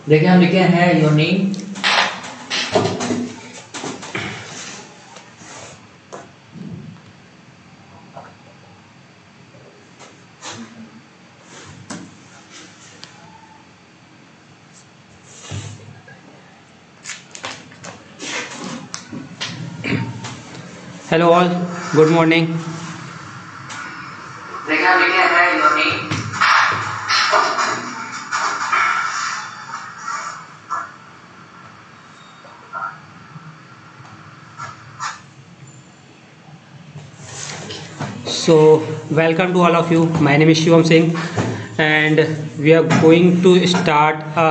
देखिए हम लिखे हैं your name, Hello all, good morning. देखिए हम लिखे हैं your name, So welcome to all of you. My name is 𝗍𝗶𝘃𝗀𝗃 and we are going to start a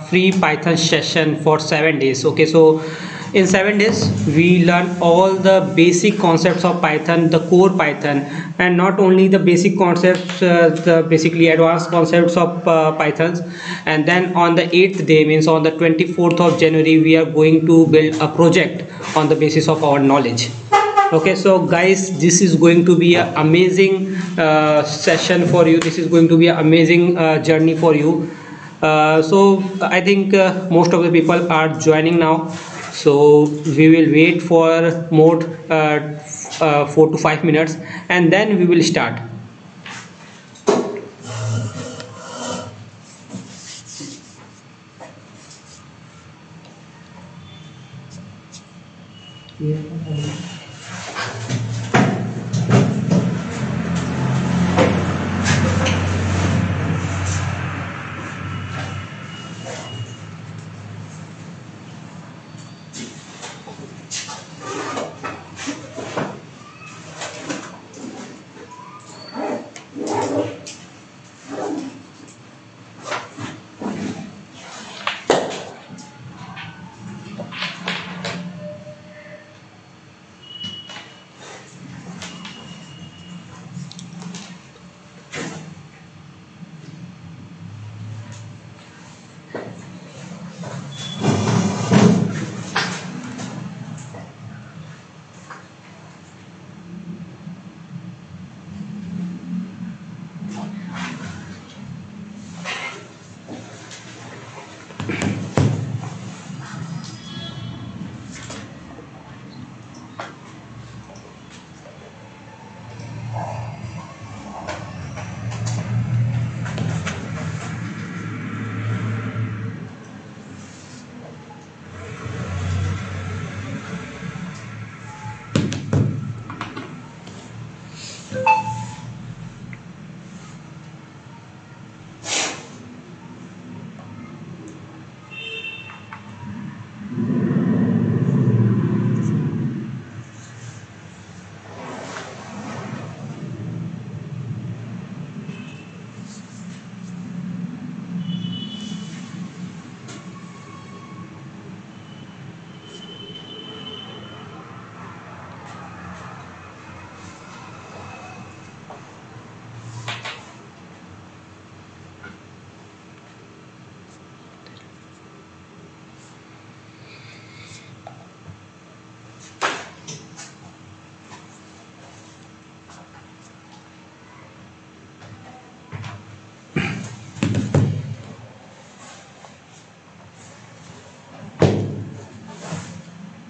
free Python session for 7 days. Okay, so in 7 days we learn all the basic concepts of Python, the core Python, and not only the basic concepts, the basically advanced concepts of Pythons. And then on the 8th day, means on the 24th of January, we are going to build a project on the basis of our knowledge. Okay, so guys, this is going to be an amazing session for you. This is going to be an amazing journey for you. So I think most of the people are joining now, so we will wait for more 4 to 5 minutes and then we will start.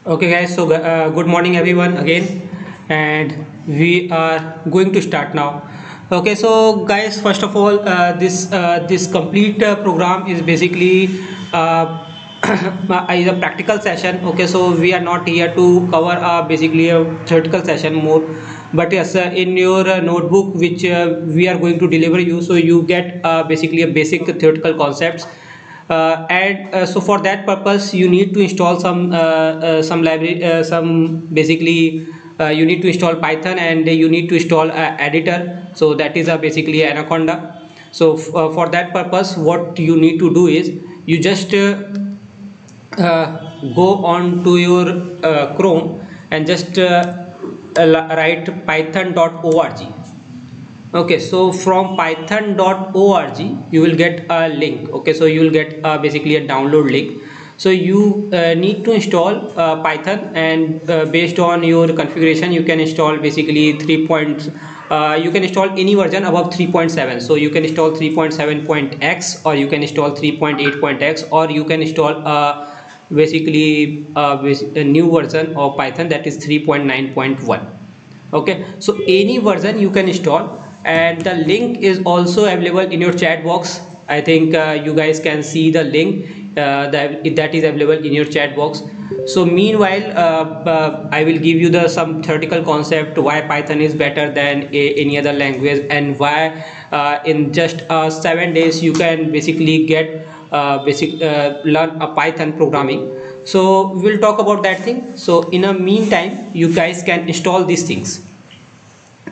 Okay guys, so good morning everyone again, and we are going to start now. Okay, so guys, first of all, this complete program is basically is a practical session. Okay, so we are not here to cover basically a theoretical session more, but yes, in your notebook which we are going to deliver you, so you get basically a basic theoretical concepts. So for that purpose you need to install some library, some basically you need to install Python, and you need to install editor, so that is basically Anaconda. So for that purpose what you need to do is you just go on to your Chrome and just write python.org. Okay, so from python.org you will get a link. Okay, so you will get basically a download link. So you need to install Python, and based on your configuration you can install basically 3.5 you can install any version above 3.7. so you can install 3.7.x, or you can install 3.8.x, or you can install basically a new version of Python, that is 3.9.1. okay, so any version you can install, and the link is also available in your chat box. I think you guys can see the link that is available in your chat box. So meanwhile, I will give you some theoretical concept why Python is better than any other language, and why in just 7 days you can basically get learn a Python programming. So we'll talk about that thing. So in a meantime, you guys can install these things.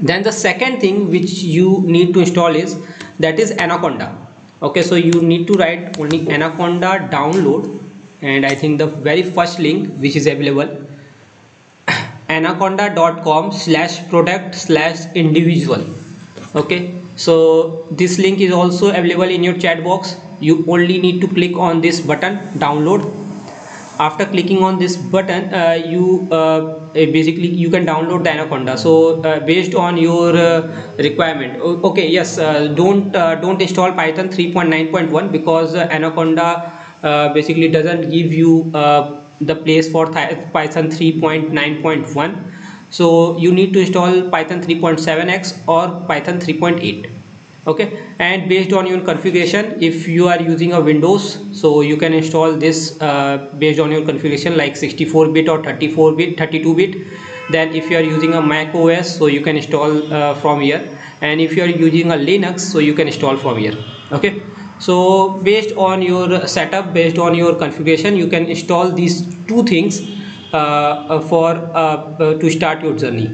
Then the second thing which you need to install is Anaconda. Okay, so you need to write only Anaconda download, and I think the very first link which is available, anaconda.com/product/individual. okay, so this link is also available in your chat box. You only need to click on this button, download. After clicking on this button, basically you can download the Anaconda. So based on your requirement, okay, yes, don't install Python 3.9.1, because Anaconda basically doesn't give you the place for Python 3.9.1. so you need to install Python 3.7x or Python 3.8. okay, and based on your configuration, if you are using a Windows, so you can install this based on your configuration, like 64-bit or 34-bit, 32-bit. Then if you are using a Mac OS, so you can install from here, and if you are using a Linux, so you can install from here. okay, so based on your setup, based on your configuration, you can install these two things to start your journey.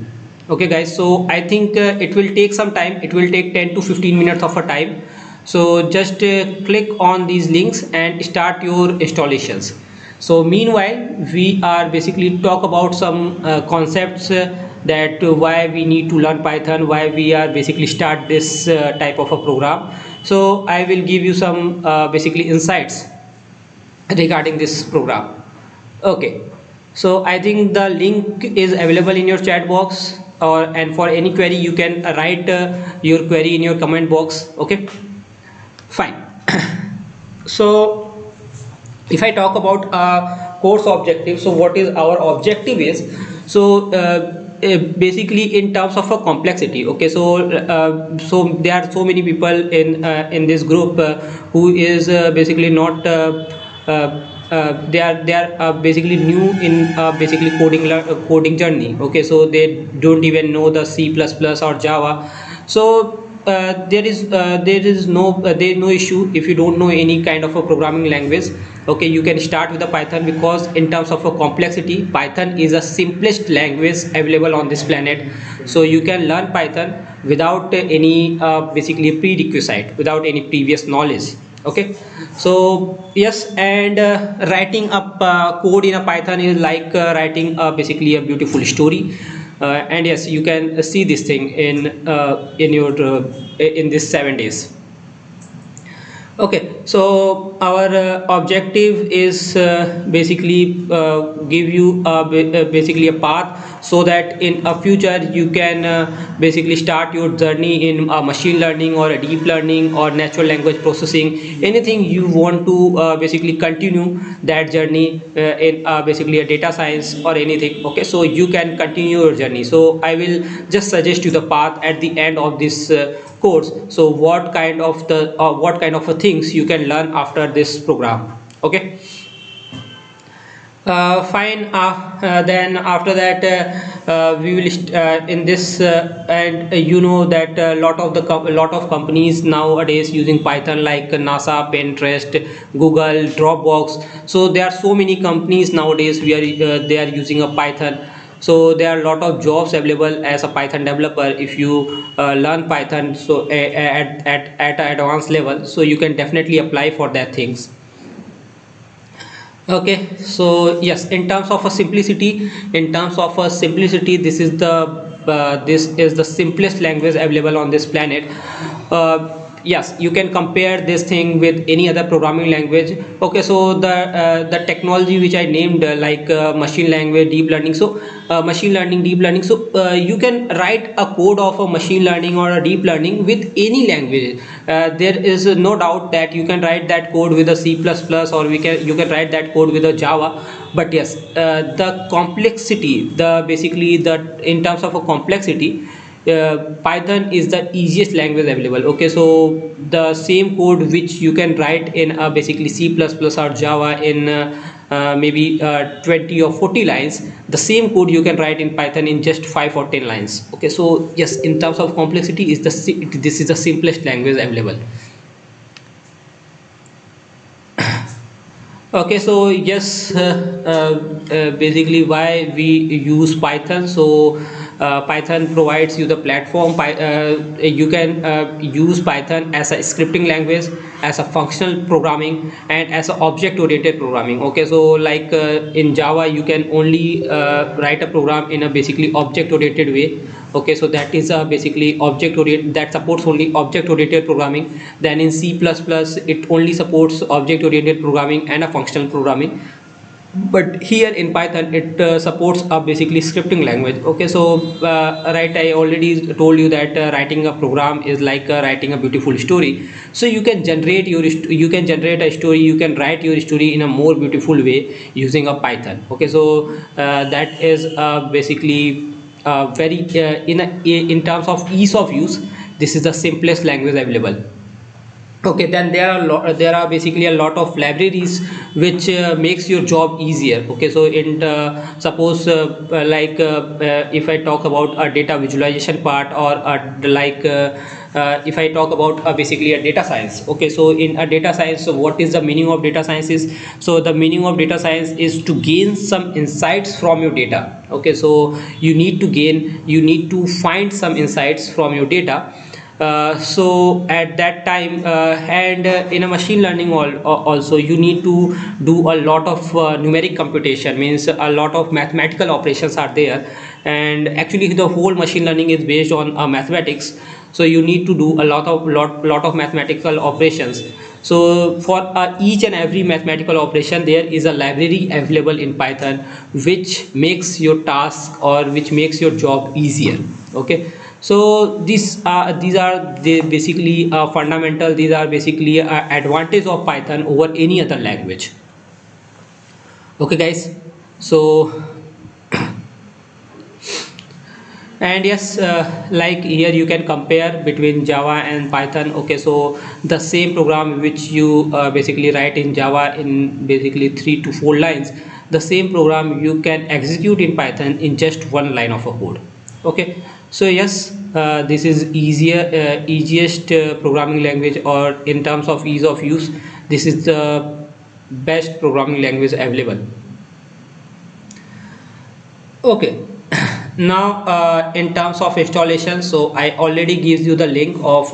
Okay guys, so I think it will take some time. It will take 10 to 15 minutes of a time. So just click on these links and start your installations. So meanwhile, we are basically talk about some concepts that why we need to learn Python, why we are basically start this type of a program. So I will give you some basically insights regarding this program. Okay, so I think the link is available in your chat box, and for any query you can write your query in your comment box. okay, fine. So if I talk about course objective, so what is our objective is, so basically in terms of a complexity. okay, so there are so many people in this group who is basically not they are basically new in basically coding journey. okay, so they don't even know the C++ or Java. So there is no issue if you don't know any kind of a programming language. okay, you can start with the Python, because in terms of a complexity, Python is the simplest language available on this planet. So you can learn Python without any basically prerequisite, without any previous knowledge. okay, so yes, and writing up code in a Python is like writing basically a beautiful story. And yes, you can see this thing in your in this 7 days. okay, so our objective is basically give you basically a path, so that in a future you can basically start your journey in machine learning or a deep learning or natural language processing, anything you want to basically continue that journey in basically a data science or anything. okay, so you can continue your journey. So I will just suggest you the path at the end of this course. So what kind of things you can learn after this program. okay, fine. Then after that we will in this and you know that a lot of companies nowadays using Python, like NASA, Pinterest, Google, Dropbox. So there are so many companies nowadays where they are using a Python. So there are a lot of jobs available as a Python developer if you learn Python, so at advanced level. So you can definitely apply for that things. okay, so yes, in terms of a simplicity, this is the simplest language available on this planet. yes, you can compare this thing with any other programming language. Okay, so the technology which I named, like machine language, deep learning. So machine learning, deep learning. So you can write a code of a machine learning or a deep learning with any language. There is no doubt that you can write that code with a C++, or you can write that code with a Java. But yes, the complexity, in terms of a complexity, Python is the easiest language available. Okay, so the same code which you can write in basically C++ or Java in maybe 20 or 40 lines, the same code you can write in Python in just 5 or 10 lines. Okay, so yes, in terms of complexity, this is the simplest language available. Okay, so yes, basically why we use Python. So Python provides you the platform. You can use Python as a scripting language, as a functional programming, and as a object-oriented programming. Okay, so like in Java, you can only write a program in a basically object-oriented way. Okay, so that is basically object-oriented, that supports only object-oriented programming. Then in C++, it only supports object-oriented programming and a functional programming. But here in Python, it supports a basically scripting language. Okay, so right, I already told you that writing a program is like writing a beautiful story. So you can generate a story, you can write your story in a more beautiful way using a Python. Okay, so that is basically very in terms of ease of use, this is the simplest language available. Okay, then there are basically a lot of libraries which makes your job easier. Okay, so in suppose if I talk about a data visualization part, or if I talk about basically a data science. Okay, so in a data science, so what is the meaning of data science is? So the meaning of data science is to gain some insights from your data. Okay, so you need to find some insights from your data. So at that time, and in a machine learning also, you need to do a lot of numeric computation, means a lot of mathematical operations are there, and actually the whole machine learning is based on mathematics. So you need to do a lot of mathematical operations. So for each and every mathematical operation, there is a library available in Python which makes your task, or which makes your job easier. Okay, so these are basically fundamental. These are basically advantage of Python over any other language. Okay guys, so and yes, like here you can compare between Java and Python. Okay, so the same program which you basically write in Java in basically 3 to 4 lines, the same program you can execute in Python in just 1 line of a code. Okay, so yes, this is easiest programming language, or in terms of ease of use, this is the best programming language available. Okay, now in terms of installation, so I already gives you the link of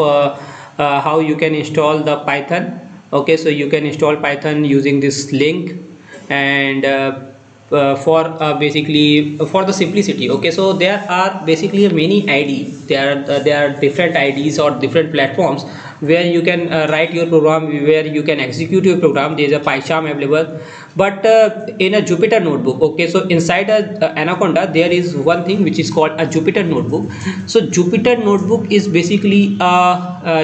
how you can install the Python. Okay, so you can install Python using this link, and for basically for the simplicity. Okay, so there are basically many IDs. There are different IDs or different platforms where you can write your program, where you can execute your program. There is a 𝗙 available, but in a Jupyter notebook. Okay, so inside a Anaconda there is one thing which is called a Jupyter notebook. So Jupyter notebook is basically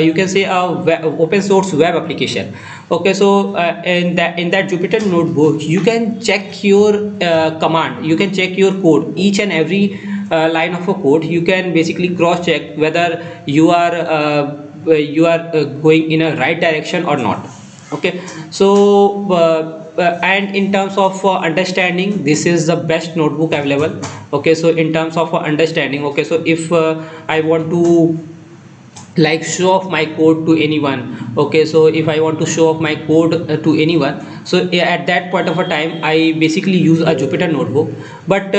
you can say a open source web application. Okay, so in that Jupyter notebook, you can check your command, you can check your code, each and every line of a code. You can basically cross check whether you are going in a right direction or not. Okay, so and in terms of understanding, this is the best notebook available. Okay, so in terms of understanding, okay, so if I want to like show off my code to anyone. Okay, so if I want to show off my code to anyone, so at that point of a time I basically use a Jupyter notebook. But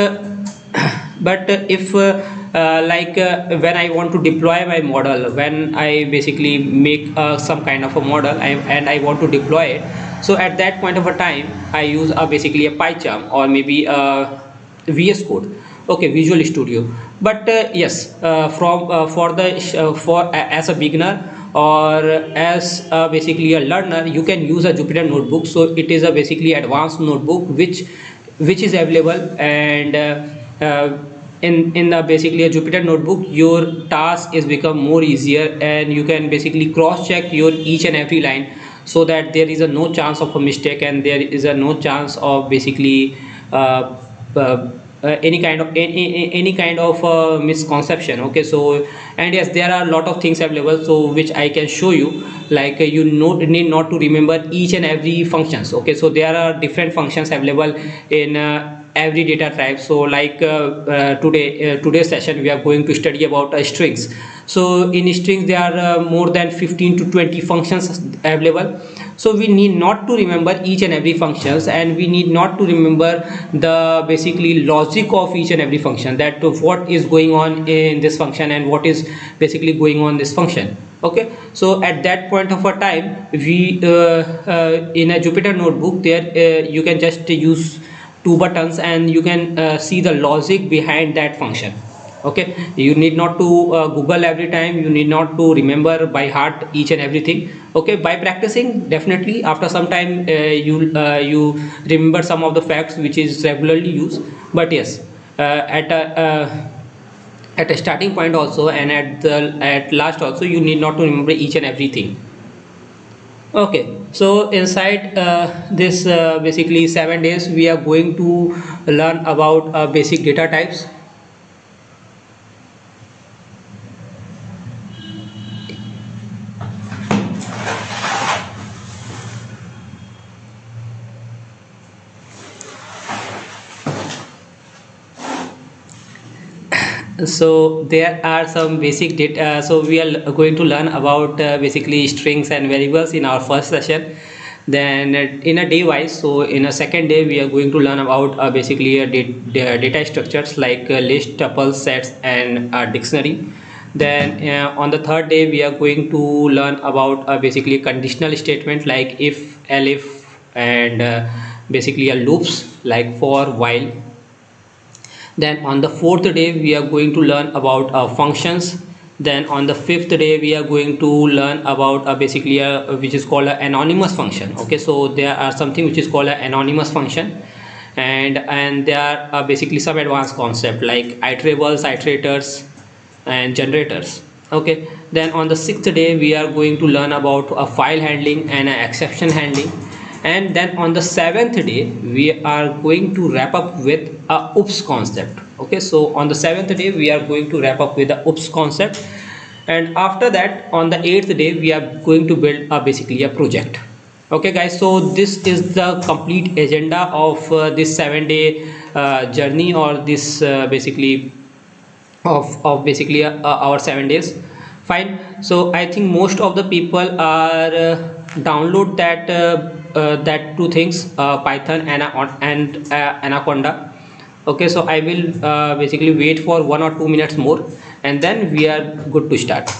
if when I want to deploy my model, when I basically make some kind of a model and I want to deploy it, so at that point of a time I use basically a 𝗙 or maybe a VS Code. Okay, Visual Studio. But yes, as a beginner, or as basically a learner, you can use a Jupyter notebook. So it is a basically advanced notebook which is available, and in the basically a Jupyter notebook, your task is become more easier, and you can basically cross check your each and every line, so that there is a no chance of a mistake, and there is a no chance of basically uh, uh, any kind of misconception. Okay, so and yes, there are a lot of things available, so which I can show you, like you need not to remember each and every functions. Okay, so there are different functions available in every data type. So like today's session, we are going to study about strings. So in strings there are more than 15 to 20 functions available. So we need not to remember each and every functions, and we need not to remember the basically logic of each and every function, that what is going on in this function and what is basically going on this function. Okay, so at that point of a time, we in a Jupyter notebook, there you can just use two buttons, and you can see the logic behind that function. Okay, you need not to Google every time, you need not to remember by heart each and everything. Okay, by practicing, definitely after some time you remember some of the facts which is regularly used. But yes, at a starting point also, and at last also, you need not to remember each and everything. Okay, so inside this basically 7 days, we are going to learn about basic data types. So there are some basic data. So we are going to learn about basically strings and variables in our first session. Then in a day wise, so in a second day, we are going to learn about basically data structures like list, tuples, sets, and dictionary. Then on the third day, we are going to learn about basically conditional statement like if, elif, and basically a loops like for, while. Then on the fourth day, we are going to learn about functions. Then on the fifth day, we are going to learn about basically which is called an anonymous function. Okay, so there are something which is called an anonymous function, and there are basically some advanced concept like iterables, iterators, and generators. Okay, then on the sixth day, we are going to learn about a file handling and an exception handling. And then on the seventh day, we are going to wrap up with a oops concept. Okay, so on the seventh day, we are going to wrap up with the oops concept, and after that, on the eighth day, we are going to build basically a project. Okay guys, so this is the complete agenda of this 7 day journey, or this basically of basically our 7 days. Fine, so I think most of the people are download that two things, Python and Anaconda. Okay, so I will basically wait for 1 or 2 minutes more, and then we are good to start.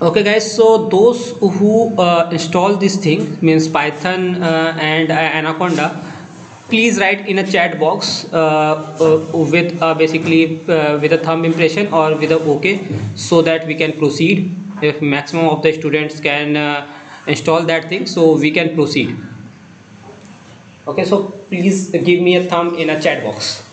Okay guys, so those who install this thing, means Python and Anaconda, please write in a chat box with basically with a thumb impression or with a OK, so that we can proceed. If maximum of the students can install that thing, so we can proceed. Okay, so please give me a thumb in a chat box.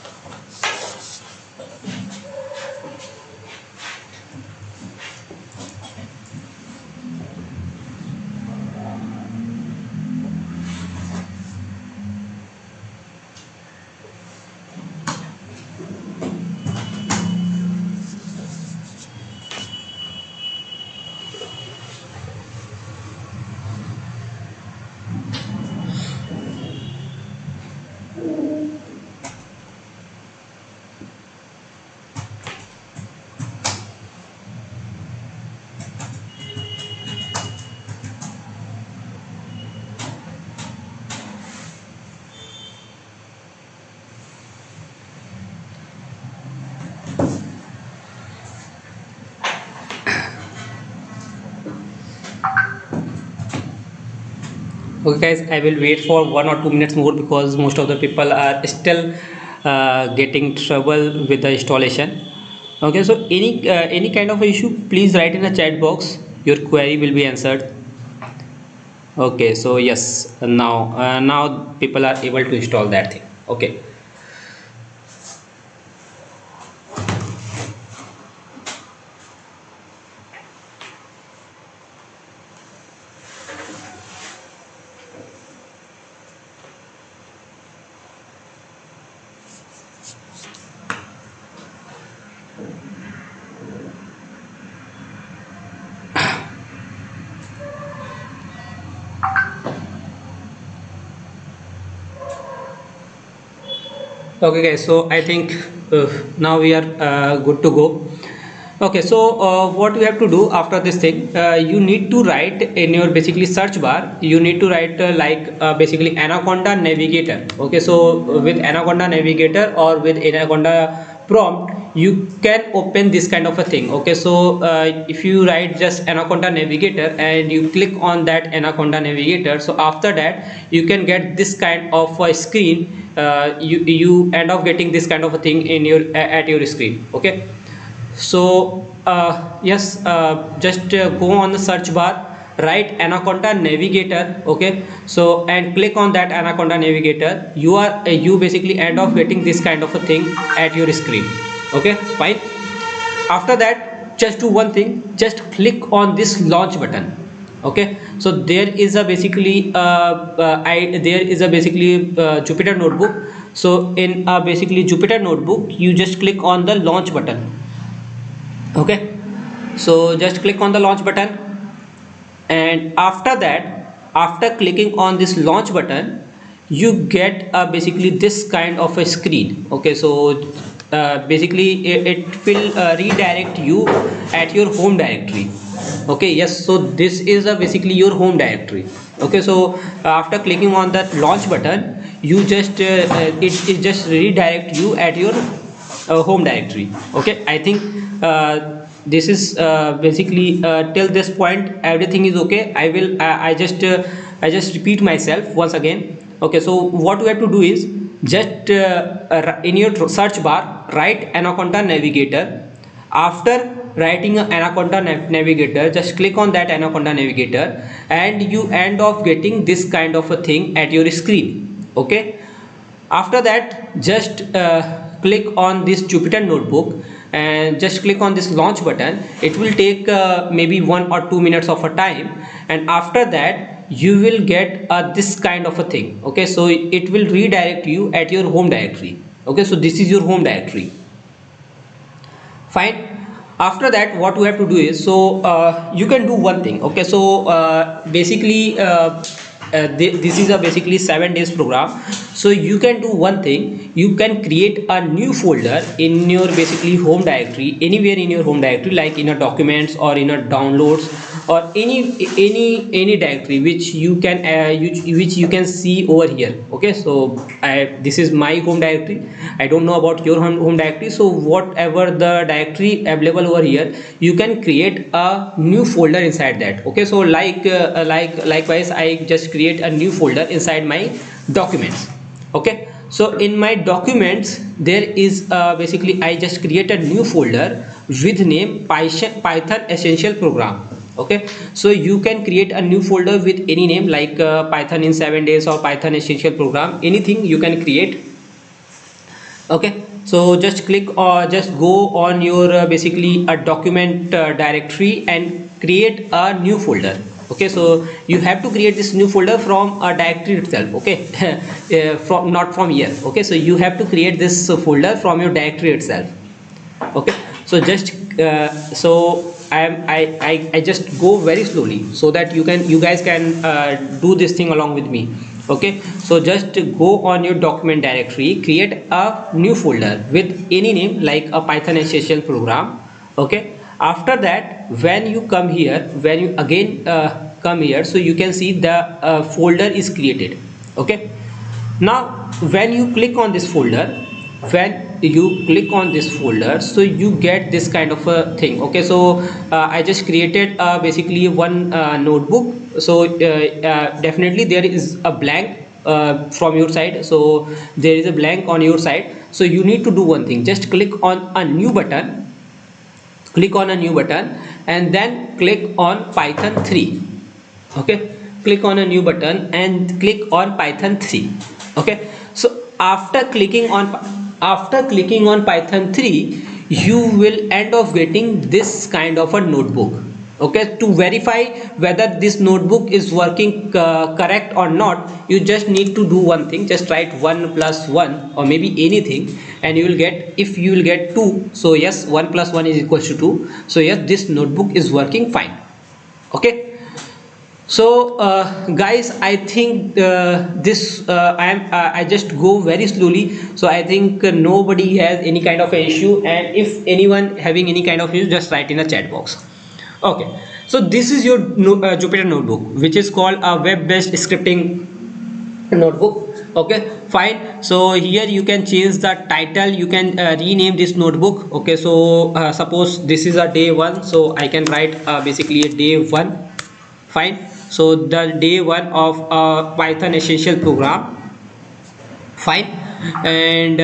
Okay guys, I will wait for 1 or 2 minutes more because most of the people are still getting trouble with the installation. Okay, so any kind of issue, please write in the chat box. Your query will be answered. Okay, so yes, now people are able to install that thing. Okay. Okay guys, so I think now we are good to go. Okay, so what we have to do after this thing, you need to write in your basically search bar, you need to write basically Anaconda Navigator. Okay, so with Anaconda Navigator or with Anaconda prompt, you can open this kind of a thing. Okay, so if you write just Anaconda Navigator and you click on that Anaconda Navigator, so after that you can get this kind of a screen. You end up getting this kind of a thing in your at your screen. Okay, so yes, just go on the search bar, write Anaconda Navigator. Okay, so and click on that Anaconda Navigator. You basically end up getting this kind of a thing at your screen. Okay, fine. After that, just do one thing, just click on this launch button. Okay, so there is a basically Jupyter notebook. So in basically Jupyter notebook, you just click on the launch button. Okay, so just click on the launch button, and after that, after clicking on this launch button, you get basically this kind of a screen. Okay, so basically it will redirect you at your home directory. Okay, yes, so this is basically your home directory. Okay, so after clicking on that launch button, you just it just redirect you at your home directory. Okay, I think this is basically till this point everything is okay. I just repeat myself once again. Okay, so what we have to do is just in your search bar write Anaconda Navigator. After writing an Anaconda Navigator, just click on that Anaconda Navigator and you end up getting this kind of a thing at your screen. Okay, after that just click on this Jupyter notebook and just click on this launch button. It will take maybe 1 or 2 minutes of a time, and after that you will get this kind of a thing. Okay, so it will redirect you at your home directory. Okay, so this is your home directory. Fine. After that what we have to do is, so you can do one thing. Okay, so basically this is a basically 7 days program. So you can do one thing, you can create a new folder in your basically home directory, anywhere in your home directory, like in a documents or in a downloads or any directory which you can which you can see over here. Okay, so this is my home directory. I don't know about your home directory, so whatever the directory available over here, you can create a new folder inside that. Okay, so likewise I just create a new folder inside my documents. Okay, so in my documents there is basically I just create a new folder with name Python Essential Program. Okay, so you can create a new folder with any name like Python in 7 days or Python Essential Program, anything you can create. Okay, so just click or just go on your basically a document directory and create a new folder. Okay, so you have to create this new folder from a directory itself. Okay, from not from here. Okay, so you have to create this folder from your directory itself. Okay, so just so I just go very slowly so that you guys can do this thing along with me. Okay, so just go on your document directory, create a new folder with any name like a Python Essential Program. Okay, after that when you come here, when you again come here, so you can see the folder is created. Okay, now when you click on this folder, when you click on this folder, so you get this kind of a thing. Okay, so I just created basically one notebook. So definitely there is a blank from your side, so there is a blank on your side. So you need to do one thing, just click on a new button, and then click on Python 3. Okay, click on a new button and click on Python 3. Okay, so after clicking on Python 3, you will end up getting this kind of a notebook. Okay, to verify whether this notebook is working correct or not, you just need to do one thing, just write 1 plus 1 or maybe anything, and you will get, if you will get 2, so yes, 1 plus 1 is equals to 2. So yes, this notebook is working fine. Okay, so guys, I think I just go very slowly, so I think nobody has any kind of issue, and if anyone having any kind of issue, just write in the chat box. Okay, so this is your Jupyter notebook, which is called a web-based scripting notebook. Okay, fine. So here you can change the title, you can rename this notebook. Okay, so suppose this is a day 1, so I can write basically a day 1. Fine. So the day 1 of Python essential program. Fine. And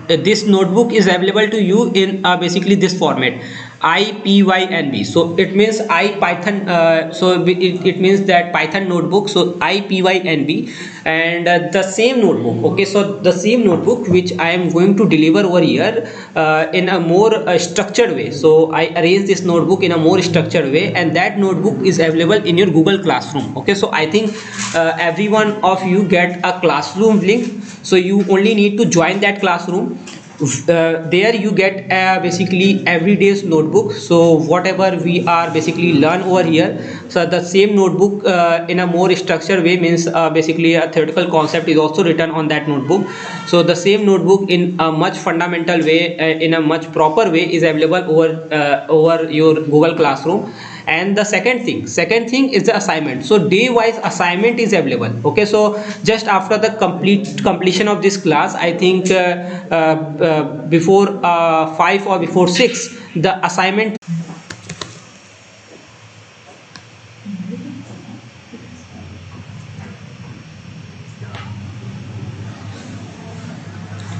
this notebook is available to you in basically this format, 𝗍𝗶𝘃𝗀. so it means Python, so it means that Python notebook, so 𝗍𝗶𝘃𝗀, and the same notebook. Okay, so the same notebook which I am going to deliver over here in a more structured way. So I arrange this notebook in a more structured way, and that notebook is available in your Google Classroom. Okay, so I think every one of you get a classroom link, so you only need to join that classroom. There you get basically every day's notebook, so whatever we are basically learn over here, so the same notebook in a more structured way, means basically a theoretical concept is also written on that notebook. So the same notebook in a much fundamental way, in a much proper way, is available over your Google Classroom. And the second thing is the assignment. So day wise assignment is available. Okay, so just after the completion of this class, I think before 5 or before 6, the assignment.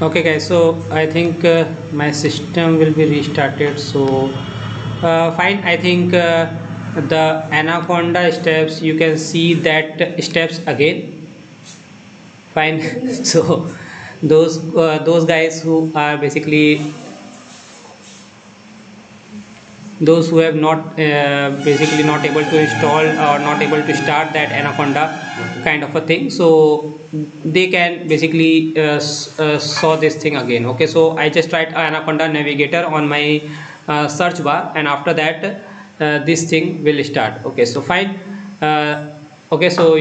Okay guys, so I think my system will be restarted. So fine, I think the anaconda steps, you can see that steps again. Fine. So those guys who are basically, those who have not basically not able to install or not able to start that anaconda kind of a thing, so they can basically saw this thing again. Okay, so I just write anaconda navigator on my search bar, and after that this thing will start. Okay, so fine. Okay, so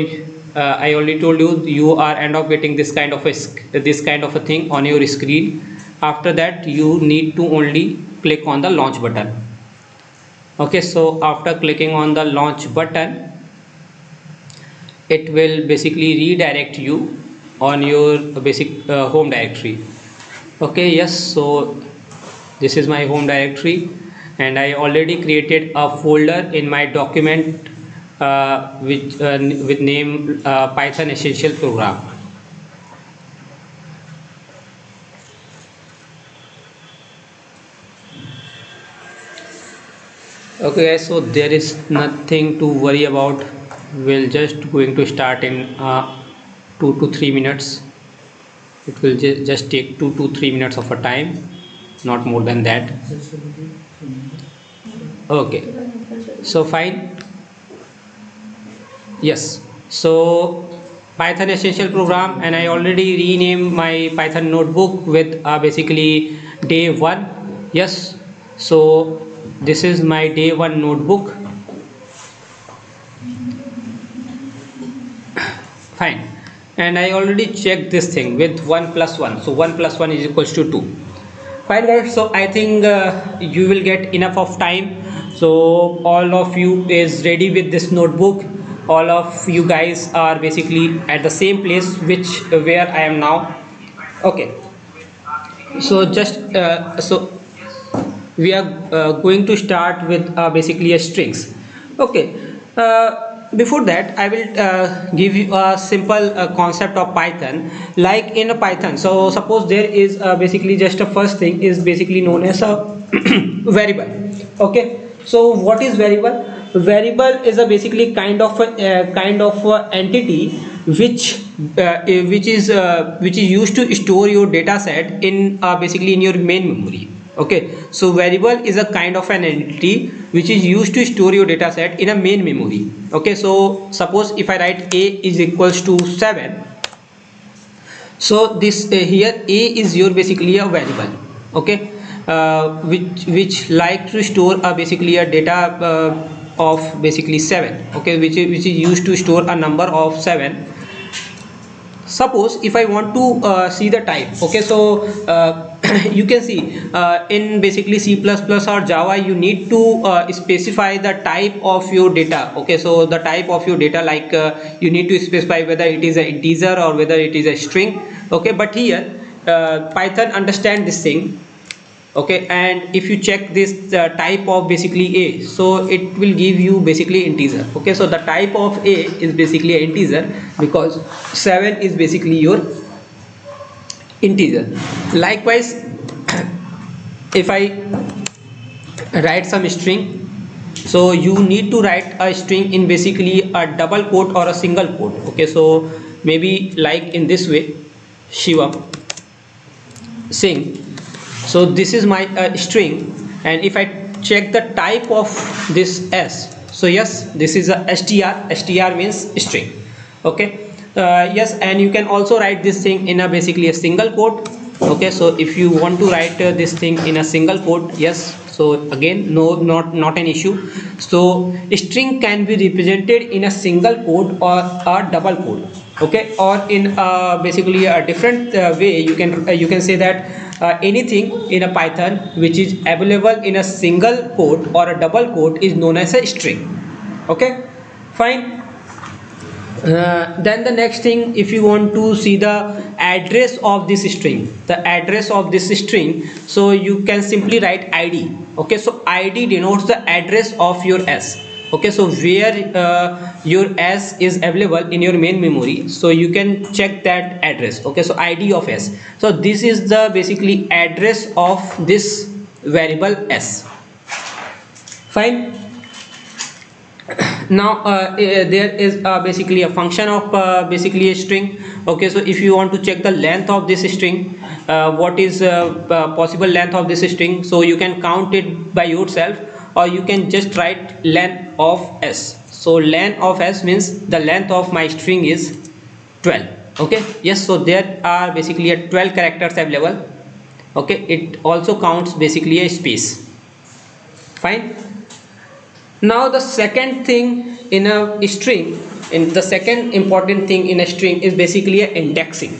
I already told you, you are end up getting this kind of a thing on your screen. After that you need to only click on the launch button. Okay, so after clicking on the launch button, it will basically redirect you on your basic home directory. Okay, yes, so this is my home directory, and I already created a folder in my document with name Python essential program. Okay guys, so there is nothing to worry about. We'll just going to start in 2 to 3 minutes. It will just take 2 to 3 minutes of a time, not more than that. Okay, so fine. Yes, so Python essential program, and I already renamed my Python notebook with basically day 1. Yes, so this is my day 1 notebook. Fine, and I already checked this thing with 1 plus 1, so 1 plus 1 is equals to 2. Fine guys, so I think you will get enough of time. So all of you is ready with this notebook. All of you guys are basically at the same place where I am now. Okay, So just so we are going to start with basically a strings. Okay, before that I will give you a simple concept of Python. Like in a Python, so suppose there is basically just a first thing is basically known as a variable. Okay, so what is variable? Variable is a basically kind of a entity which is used to store your data set in basically in your main memory. Okay, so variable is a kind of an entity which is used to store your data set in a main memory. Okay, so suppose if I write a is equals to 7, so this here a is your basically a variable. Okay, which like to store basically a data of basically 7. Okay, which is used to store a number of 7. Suppose if I want to see the type. Okay, so you can see in basically C++ or Java you need to specify the type of your data. Okay, so the type of your data, like you need to specify whether it is an integer or whether it is a string. Okay, but here Python understand this thing. Okay, and if you check this type of basically a, so it will give you basically integer. Okay, so the type of a is basically an integer because 7 is basically your integer. Likewise, if I write some string, so you need to write a string in basically a double quote or a single quote. Okay, so maybe like in this way, Shivam sing. So this is my string, and if I check the type of this s, so yes, this is a str means string. Okay, yes, and you can also write this thing in a basically a single quote. Okay, so if you want to write this thing in a single quote, yes, so again not an issue. So string can be represented in a single quote or a double quote. Okay, or in basically a different way, you can say that anything in a Python which is available in a single quote or a double quote is known as a string. Okay, fine. Then the next thing, if you want to see the address of this string, so you can simply write id. Okay, so id denotes the address of your s. Okay, so where your s is available in your main memory, so you can check that address. Okay, so id of s, so this is the basically address of this variable s. Fine. Now there is basically a function of basically a string. Okay, so if you want to check the length of this string, what is possible length of this string, so you can count it by yourself, or you can just write length of s. So length of s means the length of my string is 12. Okay, yes, so there are basically a 12 characters available. Okay, it also counts basically a space. Fine. Now the second thing in a string, the second important thing in a string is basically a indexing.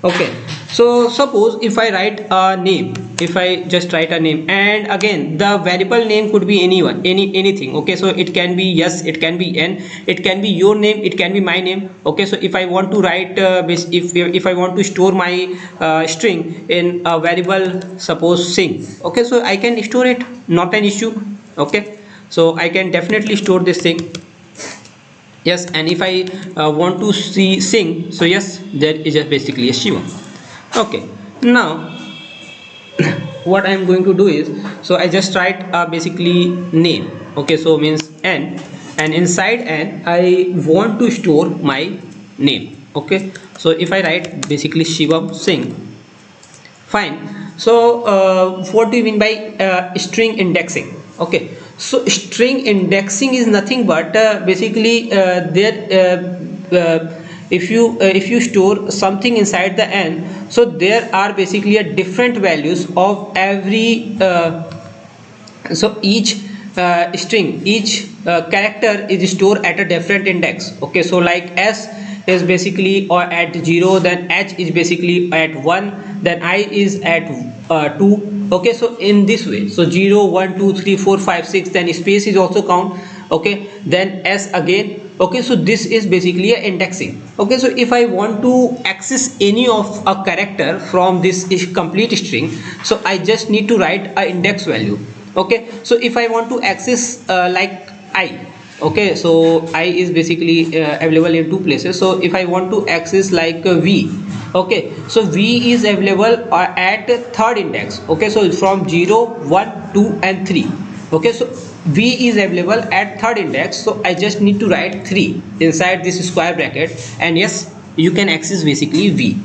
Okay, so suppose if I write a name, if I just write a name, and again the variable name could be anything. Okay, so it can be yes, it can be n, it can be your name, it can be my name. Okay, so if I want to write if I want to store my string in a variable, suppose sing. Okay, so I can store it, not an issue. Okay, so I can definitely store this thing. Yes, and if I want to see sing, so yes, there is basically a Shiva. Okay, now what I am going to do is, so I just write basically name. Okay, so means n, and inside n I want to store my name. Okay, so if I write basically Shivam sing. Fine. So what do you mean by string indexing? Okay, so string indexing is nothing but basically if you store something inside the n, so there are basically a different values of every so each string, each character is stored at a different index. Okay, so like s is basically or at 0, then h is basically at 1, then I is at 2. Okay, so in this way, so 0 1 2 3 4 5 6, then space is also count. Okay, then s again Okay, so this is basically a indexing. Okay, so if I want to access any of a character from this complete string, so I just need to write a index value. Okay, so if I want to access like I, okay, so I is basically available in two places. So if I want to access like V, okay, so V is available at third index. Okay, so from 0, 1, 2 and 3. Okay, so V is available at third index, so I just need to write 3 inside this square bracket, and yes, you can access basically V.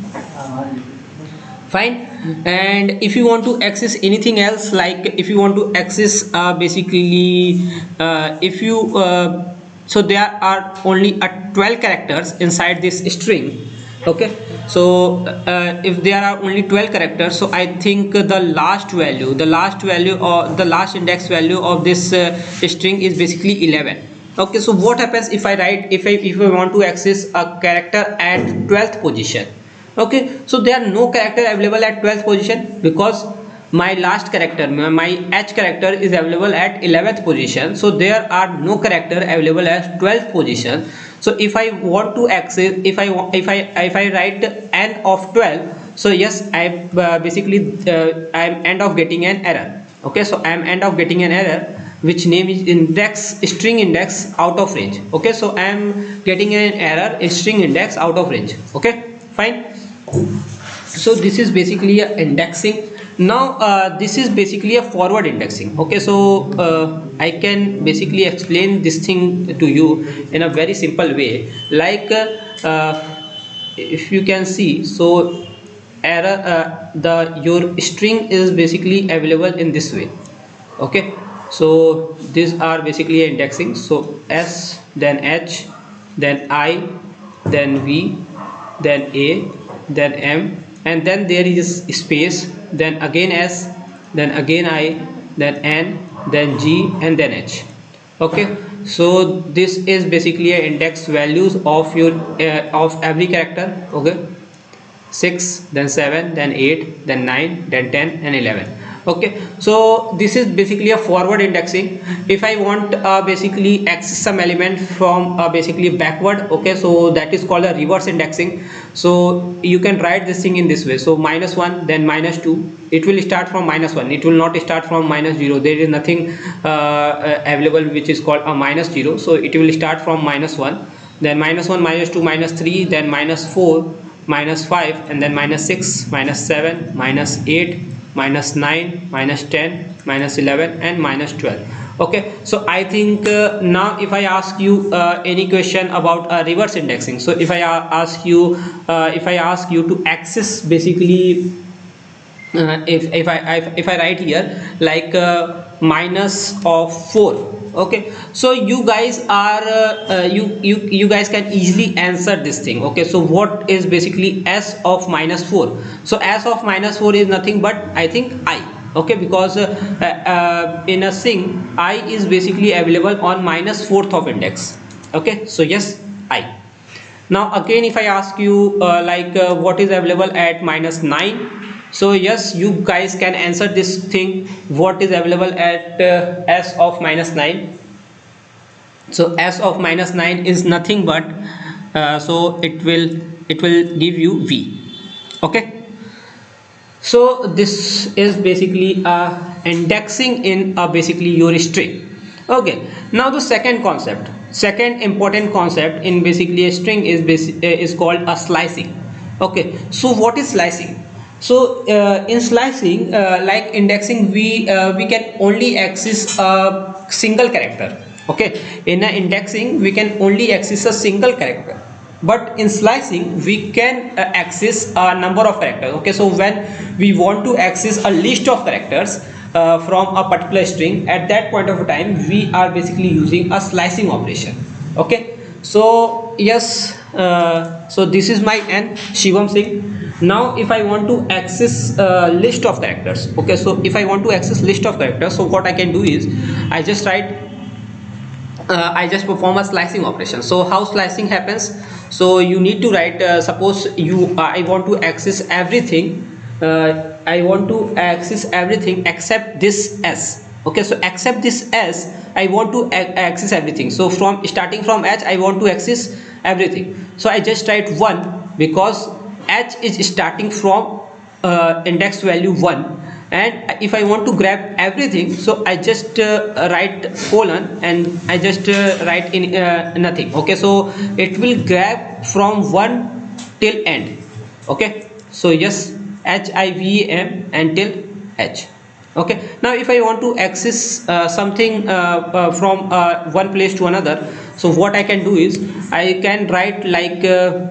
Fine. And if you want to access anything else, like if you want to access basically if you so there are only 12 characters inside this string. Okay, so if there are only 12 characters, so I think the last value or the last index value of this string is basically 11. Okay, so what happens if I write, if I want to access a character at 12th position? Okay, so there are no character available at 12th position because my last character, my H character is available at 11th position, so there are no character available at 12th position. So if I want to access, if I write n of 12, so yes, I basically I am end of getting an error. Okay, so I am end of getting an error which name is index, string index out of range. Okay, so I am getting an error in string index out of range. Okay, fine. So this is basically a indexing. Now this is basically a forward indexing. Okay, so I can basically explain this thing to you in a very simple way, like if you can see, so error your string is basically available in this way. Okay, so these are basically indexing. So S, then H, then I, then V, then A, then M, and then there is space, then again S, then again I, then N, then G, and then H. Okay, so this is basically a index values of your of every character. Okay, 6, then 7, then 8, then 9, then 10 and 11. Okay, so this is basically a forward indexing. If I want basically access some element from basically backward, okay, so that is called a reverse indexing. So you can write this thing in this way. So -1, then -2, it will start from -1, it will not start from -0. There is nothing available which is called a -0, so it will start from -1, then -1, -2, -3, then -4, -5, and then -6, -7, -8, -9, -10, -11 and -12. Okay, so I think now if I ask you any question about reverse indexing, so if I ask you to access basically if I write here like minus of 4. Okay, so you guys are you guys can easily answer this thing. Okay, so what is basically S of -4? So S of -4 is nothing but I think I. Okay, because in a string I is basically available on -4th of index. Okay, so yes, I. Now again if I ask you like what is available at -9, so yes, you guys can answer this thing, what is available at S of -9. So S of -9 is nothing but so it will give you V. Okay, so this is basically indexing in basically your string. Okay, now the second important concept in basically a string is called a slicing. Okay, so what is slicing? So in slicing like indexing, we can only access a single character. Okay, in an indexing we can only access a single character, but in slicing we can access a number of characters. Okay, so when we want to access a list of characters from a particular string, at that point of time we are basically using a slicing operation. Okay, so yes, so this is my N, Shivam Singh. Now if I want to access list of characters, okay, so if I want to access list of characters, so what I can do is I just perform a slicing operation. So how slicing happens? So you need to write suppose I want to access everything, I want to access everything except this S. Okay, so except this s I want to access everything. So from starting from h I want to access everything. So I just write 1 because h is starting from index value 1, and if I want to grab everything, so I just write colon and I just write in nothing. Okay, so it will grab from 1 till end. Okay, so yes, 𝗟𝗶𝘃𝗃 until h. Okay, now if I want to access something from one place to another, so what I can do is I can write like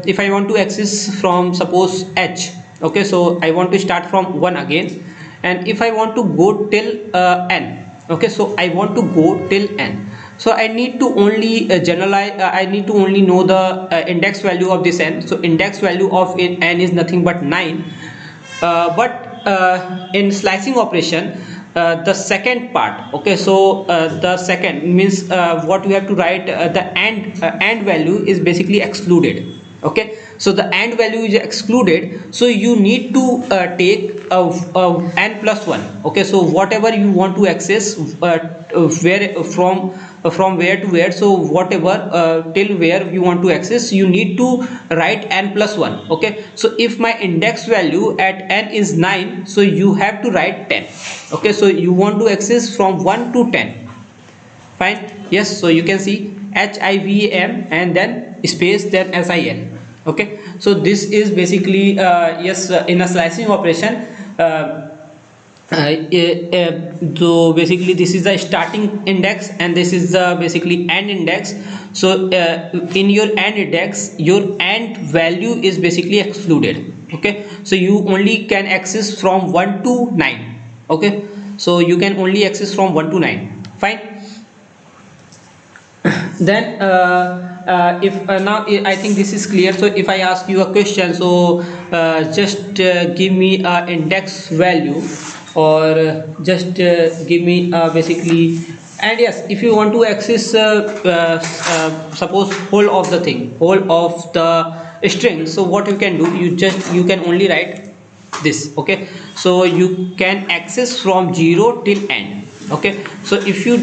if I want to access from suppose h. Okay, so I want to start from 1 again, and if I want to go till n. Okay, so I want to go till n. So I need to only generalize, I need to only know the index value of this n. So index value of n is nothing but 9, but in slicing operation, the second part, okay, so the second means what you have to write, the and value is basically excluded. Okay, so the and value is excluded, so you need to take n plus 1. Okay, so whatever you want to access, where from where to where, so whatever till where you want to access, you need to write n plus 1. Okay, so if my index value at n is 9, so you have to write 10. Okay, so you want to access from 1 to 10. Fine, yes, so you can see 𝗟𝗶𝘃𝗃 and then space then SIN. Okay, so this is basically yes, in a slicing operation, so basically this is the starting index and this is the basically end index. So in your end index, your end value is basically excluded. Okay, so you only can access from 1 to 9. Okay, so you can only access from 1 to 9. Fine. Then if now I think this is clear. So if I ask you a question, so just give me a index value, or just give me basically, and yes, if you want to access suppose whole of the thing, whole of the string, so what you can do, you can only write this. Okay, so you can access from 0 till end. Okay, so if you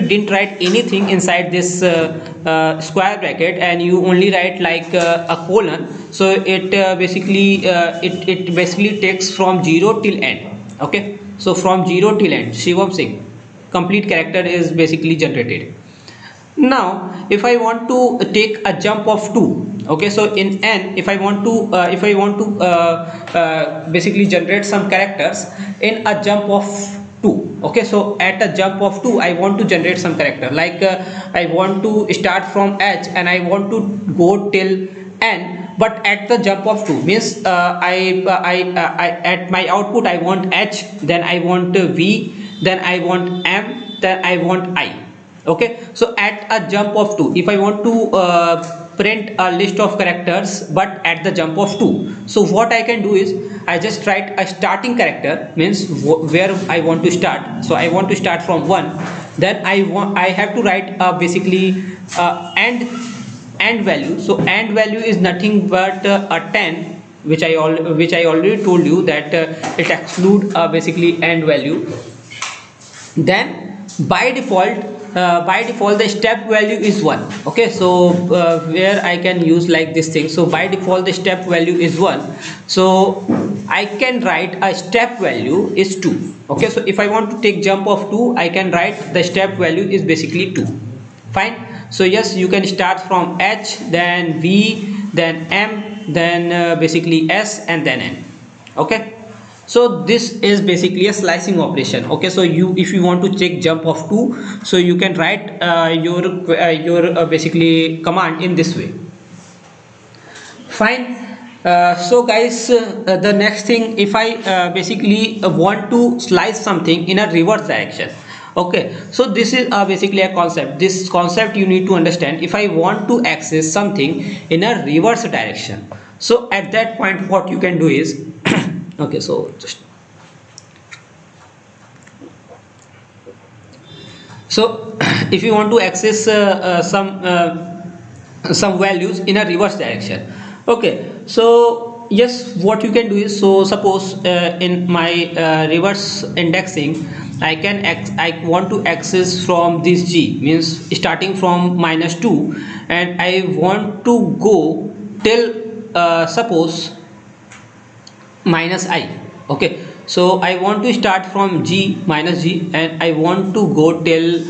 didn't write anything inside this square bracket and you only write like a colon, so it basically it basically takes from 0 till end. Okay, so from 0 till end, Shivam Singh, complete character is basically generated. Now if I want to take a jump of 2, okay, so in n, if I want to basically generate some characters in a jump of 2. Okay, so at a jump of 2 I want to generate some character, like I want to start from h and I want to go till n, but at the jump of 2 means I at my output I want h, then I want v, then I want m, then I want I. Okay, so at a jump of 2, if I want to print a list of characters but at the jump of 2, so what I can do is I just write a starting character, means where I want to start. So I want to start from 1, then I have to write basically end value. So end value is nothing but a 10, which I already told you that it exclude basically end value. Then by default the step value is 1. Okay, so where I can use like this thing, so by default the step value is 1, so I can write a step value is 2. Okay, so if I want to take jump of 2, I can write the step value is basically 2. Fine, so yes, you can start from h, then v, then m, then basically s, and then n. Okay, so this is basically a slicing operation. Okay, so if you want to take jump of 2, so you can write your basically command in this way. Fine. So guys, the next thing, if I basically want to slice something in a reverse direction. Okay, so this is basically a concept. This concept you need to understand. If I want to access something in a reverse direction, so at that point what you can do is okay, so just if you want to access some values in a reverse direction. Okay, so yes, what you can do is, so suppose in my reverse indexing, I want to access from this G, means starting from -2, and I want to go till suppose -I. Okay, so I want to start from G minus G and I want to go till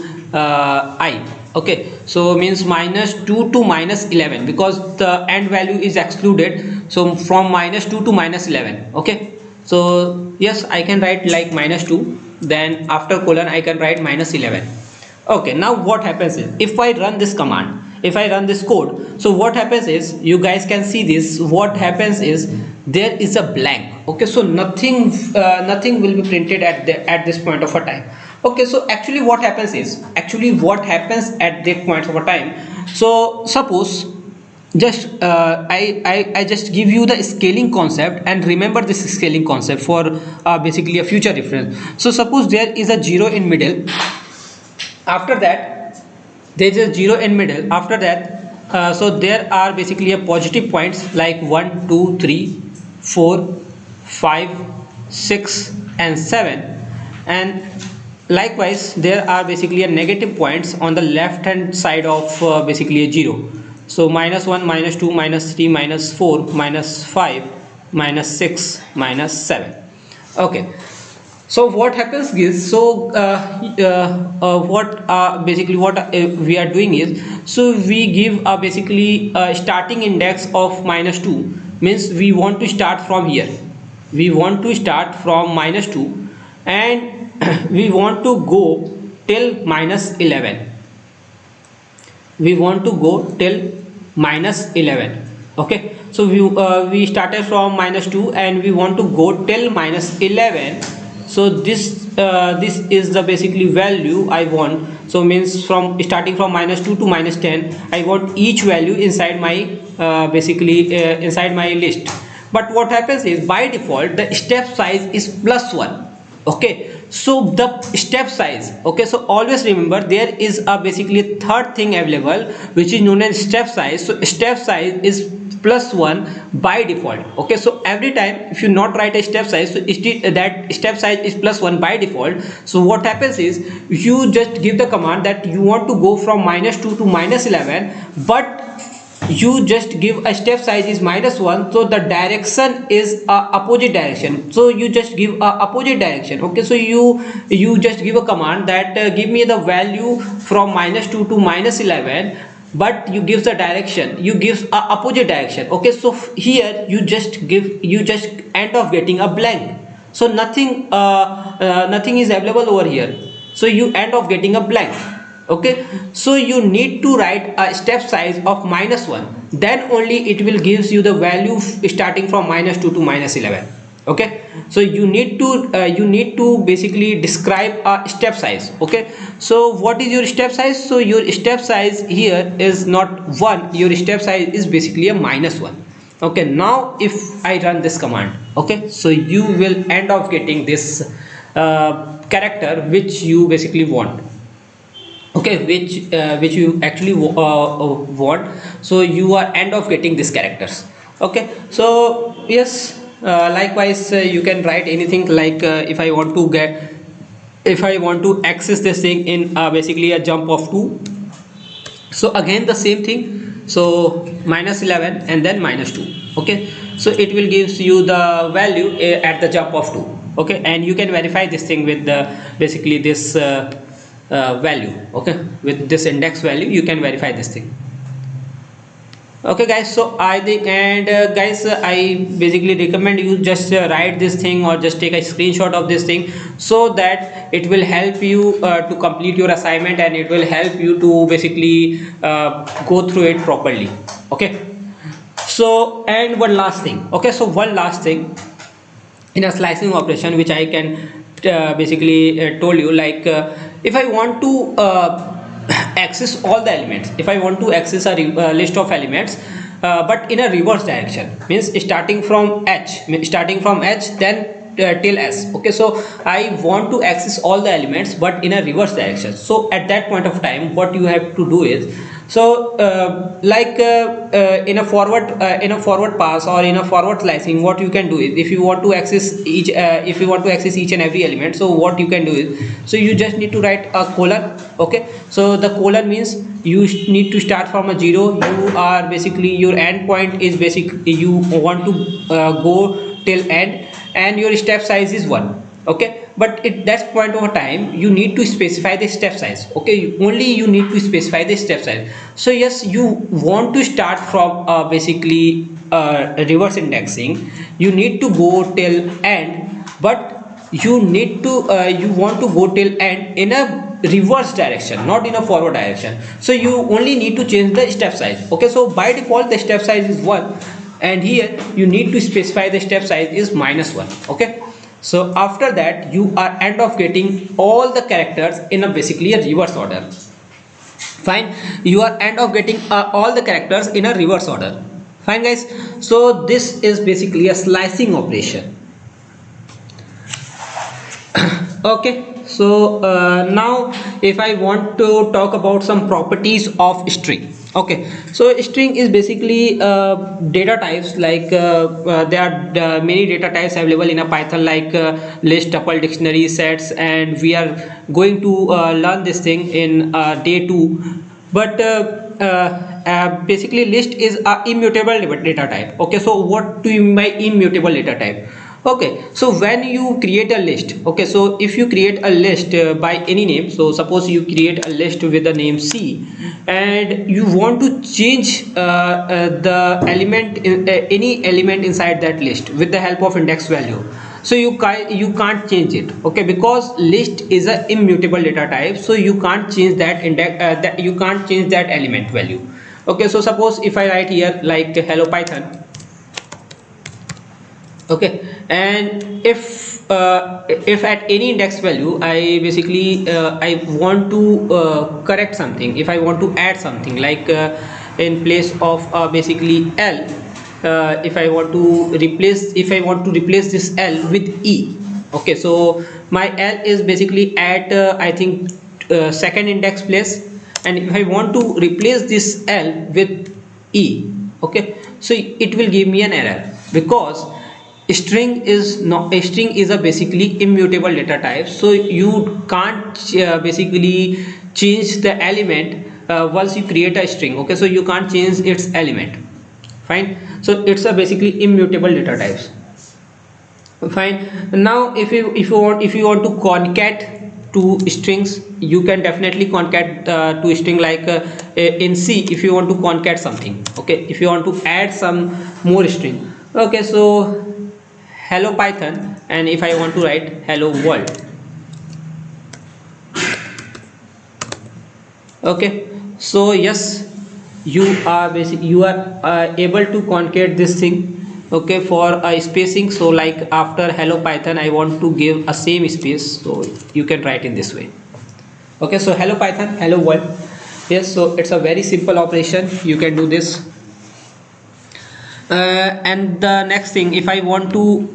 I. Okay, so means -2 to -11, because the end value is excluded, so from -2 to -11. Okay, so yes, I can write like -2, then after colon I can write -11. Okay, now what happens is, if I run this command, if I run this code, so what happens is, you guys can see this, what happens is there is a blank. Okay, so nothing will be printed at this point of a time. Okay, so actually what happens at that point of a time, so suppose just I just give you the scaling concept, and remember this scaling concept for basically a future reference. So suppose there is a 0 in middle, after that there is a 0 in middle, after that so there are basically a positive points like 1 2 3 4 5 6 and 7, and likewise there are basically a negative points on the left hand side of basically a 0. So -1 -2 -3 -4 -5 -6 -7. Okay, so what happens is, so what we are doing is, so we give basically a starting index of -2, means we want to start from here, we want to start from -2 and we want to go till -11, we want to go till -11. Okay, so we started from -2 and we want to go till -11. So this is the basically value I want. So means from starting from -2 to -10, I want each value inside my inside my list. But what happens is, by default the step size is +1. Okay, so the step size, okay, so always remember there is a basically third thing available which is known as step size. So step size is +1 by default. Okay, so every time if you not write a step size, so that step size is +1 by default. So what happens is, you just give the command that you want to go from -2 to -11, but you just give a step size is -1, so the direction is opposite direction, so you just give a opposite direction. Okay, so you just give a command that give me the value from -2 to -11, but you give the direction, you give a opposite direction. Okay, so here you just end up getting a blank, so nothing is available over here, so you end up getting a blank. Okay, so you need to write a step size of -1, then only it will gives you the value starting from -2 to -11. Okay, so you need to basically describe a step size. Okay, so what is your step size? So your step size here is not 1, your step size is basically a -1. Okay, now if I run this command, okay, so you will end up getting this character which you basically want. Okay, which you actually want, so you are end up getting these characters. Okay, so yes, likewise you can write anything like if I want to access this thing in basically a jump of 2, so again the same thing, so -11 and then -2. Okay, so it will gives you the value at the jump of 2. Okay, and you can verify this thing with the basically this value. Okay, with this index value you can verify this thing. Okay guys, so I think, and guys, I basically recommend you just write this thing or just take a screenshot of this thing, so that it will help you to complete your assignment, and it will help you to basically go through it properly. Okay, so and one last thing. Okay, so one last thing in a slicing operation which I can basically told you, like if I want to access all the elements, if I want to access a list of elements but in a reverse direction, means starting from H then till S. Okay, so I want to access all the elements but in a reverse direction. So at that point of time what you have to do is, So in a forward pass or in a forward slicing, what you can do is, if you want to access each and every element, so what you can do is, so you just need to write a colon. Okay, so the colon means you need to start from a 0. You are basically, your end point is basically, you want to go till end, and your step size is 1. Okay, but at that point of time you need to specify the step size. Okay, only you need to specify the step size. So yes, you want to start from basically reverse indexing, you need to go till end, but you need to you want to go till end in a reverse direction, not in a forward direction. So you only need to change the step size. Okay, so by default the step size is 1, and here you need to specify the step size is -1. Okay, so after that you are end up getting all the characters in a basically a reverse order. Fine, you are end up getting all the characters in a reverse order. Fine guys, so this is basically a slicing operation. Okay, so now if I want to talk about some properties of string. Okay, so string is basically data types, like there are many data types available in a Python, like list, tuple, dictionary, sets, and we are going to learn this thing in day 2. But basically list is a immutable data type. Okay, so what do you mean by immutable data type? Okay, so when you create a list, okay, so if you create a list by any name, so suppose you create a list with the name C, and you want to change the element in any element inside that list with the help of index value, so you can't change it. Okay, because list is a immutable data type, so you can't change that index you can't change that element value. Okay, so suppose if I write here like hello Python. Okay, and if at any index value I basically I want to correct something, if I want to add something, like in place of basically L, if I want to replace this L with E. Okay, so my L is basically at I think second index place, and if I want to replace this L with E, okay, so it will give me an error, because string is a basically immutable data type, so you can't basically change the element once you create a string. Okay, so you can't change its element. Fine, so it's a basically immutable data types. Fine, now if you want to concat two strings, you can definitely concat two string, like in C, if you want to concat something. Okay, if you want to add some more string. Okay, so hello Python, and if I want to write hello world. Okay, so yes, you are able to concat this thing. Okay, for a spacing, so like after hello Python I want to give a same space, so you can write in this way. Okay, so hello Python, hello world. Yes, so it's a very simple operation, you can do this. And the next thing, if I want to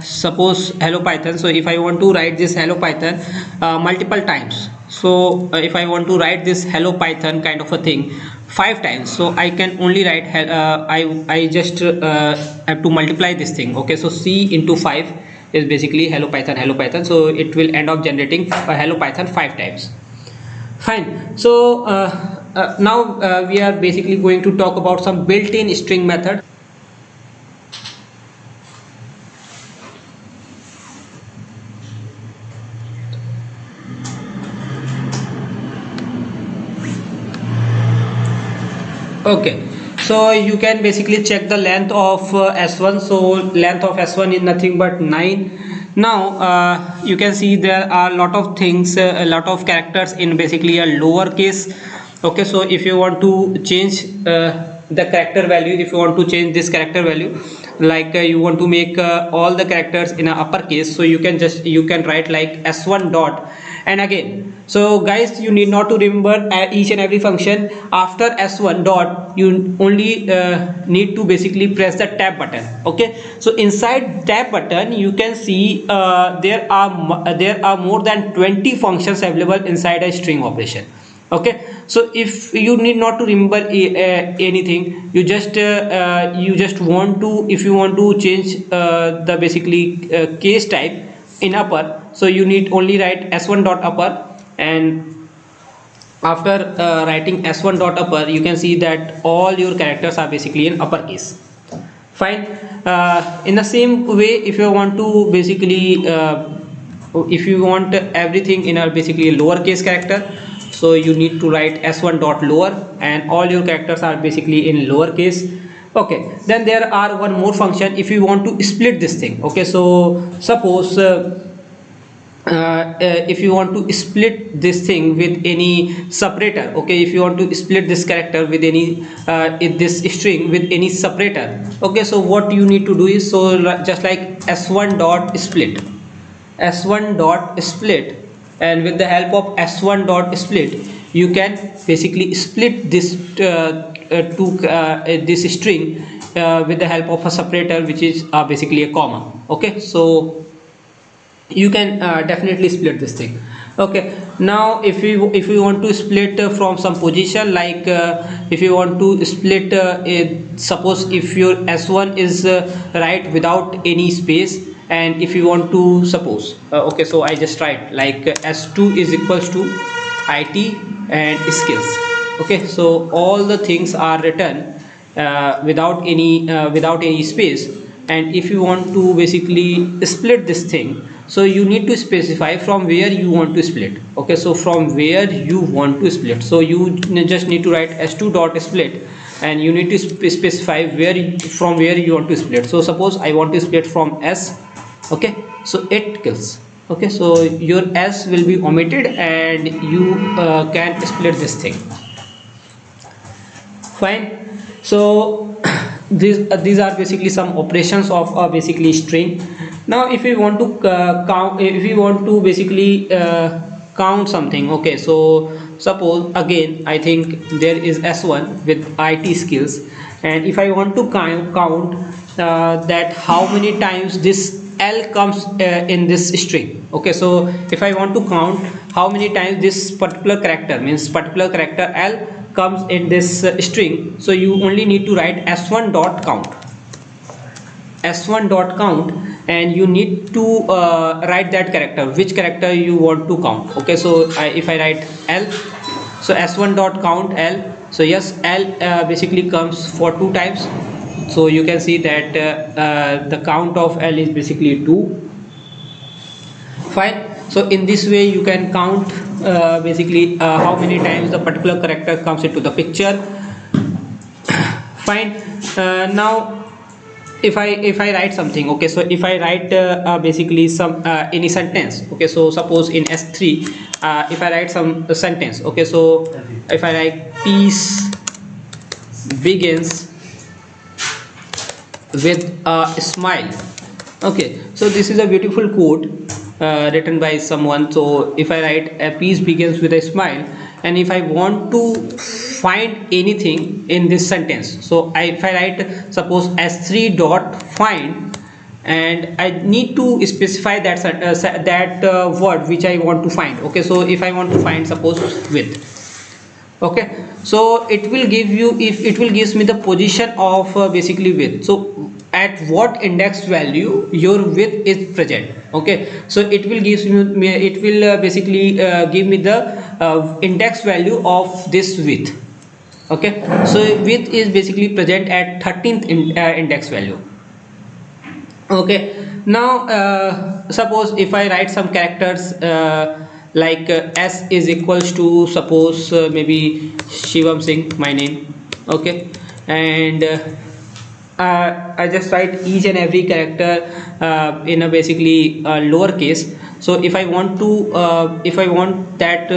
suppose hello Python, so if I want to write this hello Python multiple times, so if I want to write this hello Python kind of a thing 5 times, so I can only write I just have to multiply this thing. Okay, so C into 5 is basically hello Python, so it will end up generating hello Python 5 times. Fine, so now we are basically going to talk about some built-in string method. Okay, so you can basically check the length of S1. So length of S1 is nothing but 9. Now you can see there are a lot of things, a lot of characters in basically a lowercase. Okay, so if you want to change the character value, if you want to change this character value, like you want to make all the characters in a uppercase, so you can write like S1 dot. And again, so guys, you need not to remember each and every function. After S1 dot, you only need to basically press the tab button. Okay, so inside tab button you can see there are more than 20 functions available inside a string operation. Okay, so if you need not to remember anything, you just want to, if you want to change the basically case type in upper, so you need only write s1 dot upper, and after writing s1 dot upper, you can see that all your characters are basically in uppercase. Fine. In the same way, if you want to basically if you want everything in a basically a lowercase character, so you need to write s1 dot lower, and all your characters are basically in lowercase. Okay, then there are one more function if you want to split this thing. Okay, so suppose if you want to split this thing with any separator, okay, if you want to split this character with any this string with any separator, okay, so what you need to do is, so just like s1 dot split, s1 dot split, and with the help of s1 dot split, you can basically split this this string with the help of a separator, which is basically a comma. Okay, so you can definitely split this thing. Okay, now if you want to split from some position, like if you want to split suppose if your s1 is right without any space, and if you want to suppose okay, so I just write like s2 is equals to it and skills. Okay, so all the things are written without any space, and if you want to basically split this thing, so you need to specify from where you want to split. Okay, so from where you want to split, so you just need to write s2 dot split, and you need to specify from where you want to split. So suppose I want to split from s. Okay, so it kills. Okay, so your s will be omitted, and you can split this thing. Fine. So these are basically some operations of basically string. Now if we want to count, if we want to basically count something, okay, so suppose again I think there is s1 with it skills, and if I want to count that how many times this L comes in this string. Okay, so if I want to count how many times this particular character, means particular character L comes in this string, so you only need to write s1 dot count, s1 dot count, and you need to write that character, which character you want to count. Okay, so if I write L, so s1 dot count L, so yes, L basically comes for 2 times, so you can see that the count of L is basically 2. Fine. So in this way you can count basically how many times the particular character comes into the picture. Fine. Now if I write something, okay, so if I write basically some any sentence, okay, so suppose in s3 if I write some sentence, okay, so if I write peace begins with a smile. Okay, so this is a beautiful quote written by someone. So if I write a peace begins with a smile, and if I want to find anything in this sentence, so if I write suppose s3 dot find, and I need to specify that word which I want to find. Okay, so if I want to find suppose with, okay, so it will give you, if it will gives me the position of basically with, so at what index value your width is present. Okay, so it will gives me, it will basically give me the index value of this width. Okay, so width is basically present at 13th index value. Okay, now suppose if I write some characters like s is equals to suppose maybe Shivam Singh, my name. Okay, and I just write each and every character in a basically lowercase. So if I want to if I want that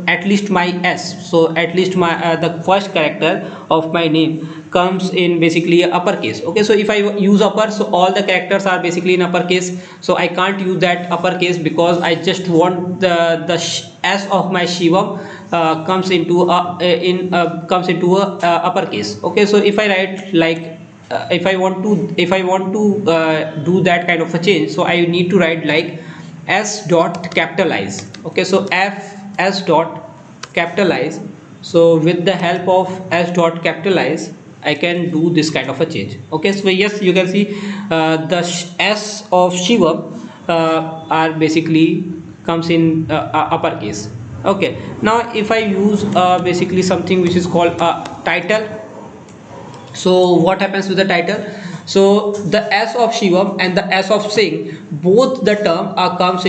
at least my s, so at least my the first character of my name comes in basically uppercase. Okay, so if I use upper, so all the characters are basically in uppercase, so I can't use that uppercase because I just want the s of my Shivam comes into a uppercase. Okay, so if I write like if I want to do that kind of a change, so I need to write like s dot capitalize. Okay, so s dot capitalize, so with the help of s dot capitalize I can do this kind of a change. Okay, so yes, you can see the s of Shivam are basically comes in uppercase. Okay, now if I use basically something which is called title, so what happens with the title? So the s of Shivam and the s of Singh, both the term comes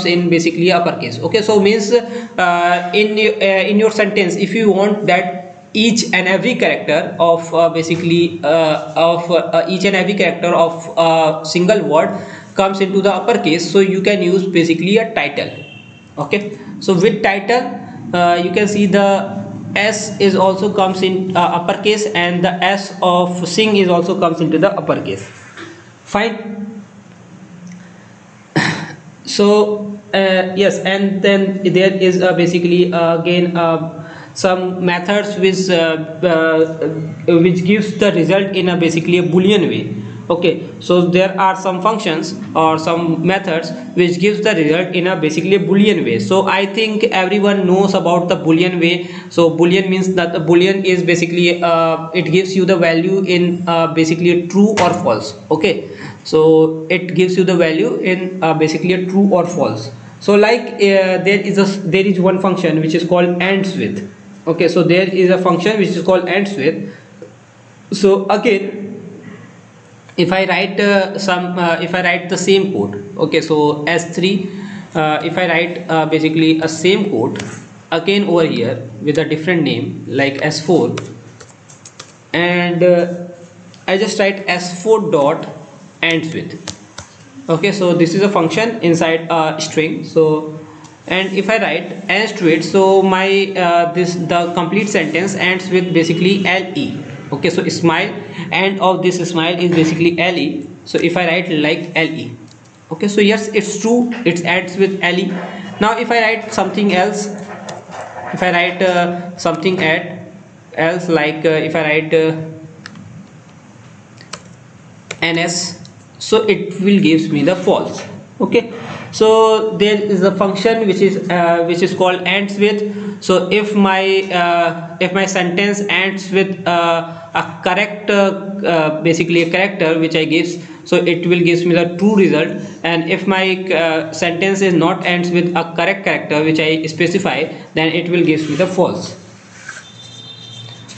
in basically uppercase. Okay, so means in your sentence, if you want that each and every character of each and every character of a single word comes into the uppercase, so you can use basically a title. Okay, so with title you can see the s is also comes in uppercase, and the s of Singh is also comes into the uppercase. Fine. So yes, and then there is basically again some methods which gives the result in a basically a Boolean way. Okay, so there are some functions or some methods which gives the result in a basically a Boolean way. So I think everyone knows about the Boolean way. So Boolean means that the Boolean is basically it gives you the value in basically a true or false. Okay, so it gives you the value in basically a true or false. So like there is one function which is called ends with. Okay, so there is a function which is called ends with. So again, if I write if I write the same code, okay, so S3, if I write basically a same code again over here with a different name like S4, and I just write S4 dot ends with. Okay, so this is a function inside a string. So and if I write ends to it, so my the complete sentence ends with basically LE. Okay, so smile, end of this smile is basically LE. So if I write like LE, okay, so yes, it's true, it ends with LE. Now if I write something else, if I write something else like if I write NS, so it will gives me the false. Okay, so there is a function which is called ends with. So if my sentence ends with a correct basically a character which I gives, so it will gives me the true result. And if my sentence is not ends with a correct character which I specify, then it will gives me the false.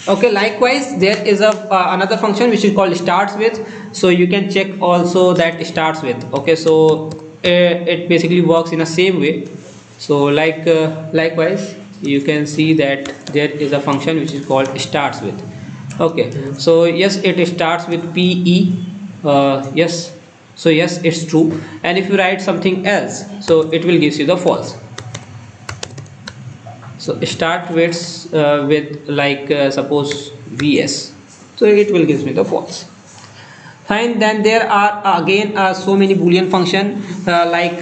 Okay, likewise there is a another function which is called starts with. So you can check also that starts with. Okay, so it basically works in the same way. So like likewise you can see that there is a function which is called starts with. Okay, so yes, it starts with PE. Yes, so yes, it's true. And if you write something else, so it will gives you the false. So start with like suppose VS, so it will gives me the false. Fine. Then there are again so many Boolean function like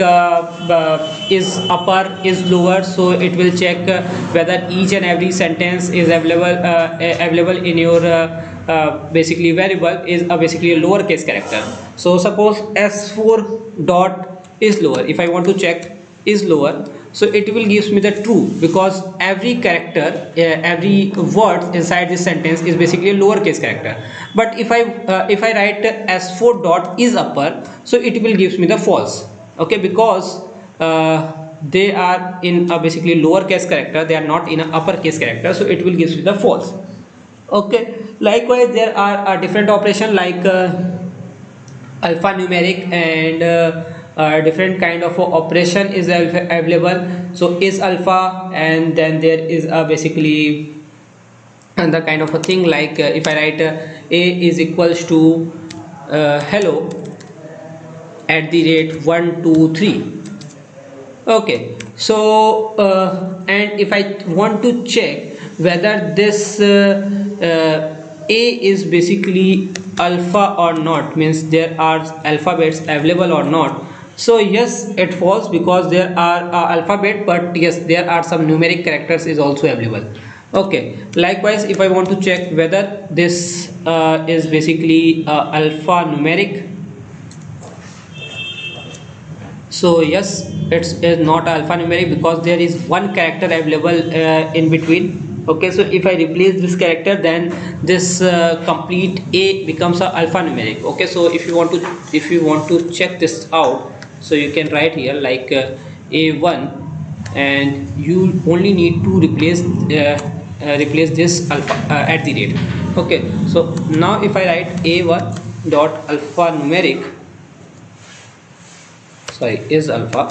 is upper, is lower. So it will check whether each and every sentence is available in your basically variable is basically a lowercase character. So suppose S4 dot is lower. If I want to check is lower, so it will gives me the true, because every character every word inside this sentence is basically a lowercase character. But if I write S4 dot is upper, so it will gives me the false. Okay, because they are in a basically lowercase character, they are not in an uppercase character, so it will gives me the false. Okay, likewise there are different operation like alphanumeric and different kind of operation is available. So is alpha, and then there is basically another kind of a thing like if I write A is equals to hello @123. Okay, so and if I want to check whether this A is basically alpha or not, means there are alphabets available or not, so yes, it falls because there are alphabet, but yes, there are some numeric characters is also available. Okay, likewise if I want to check whether this is basically alpha numeric, So yes, it's is not alphanumeric because there is one character available in between. Okay, so if I replace this character, then this complete A becomes a alphanumeric. Okay, so if you want to check this out, so you can write here like A1, and you only need to replace this alpha at the rate. Okay, so now if I write A1 dot alphanumeric, sorry, is alpha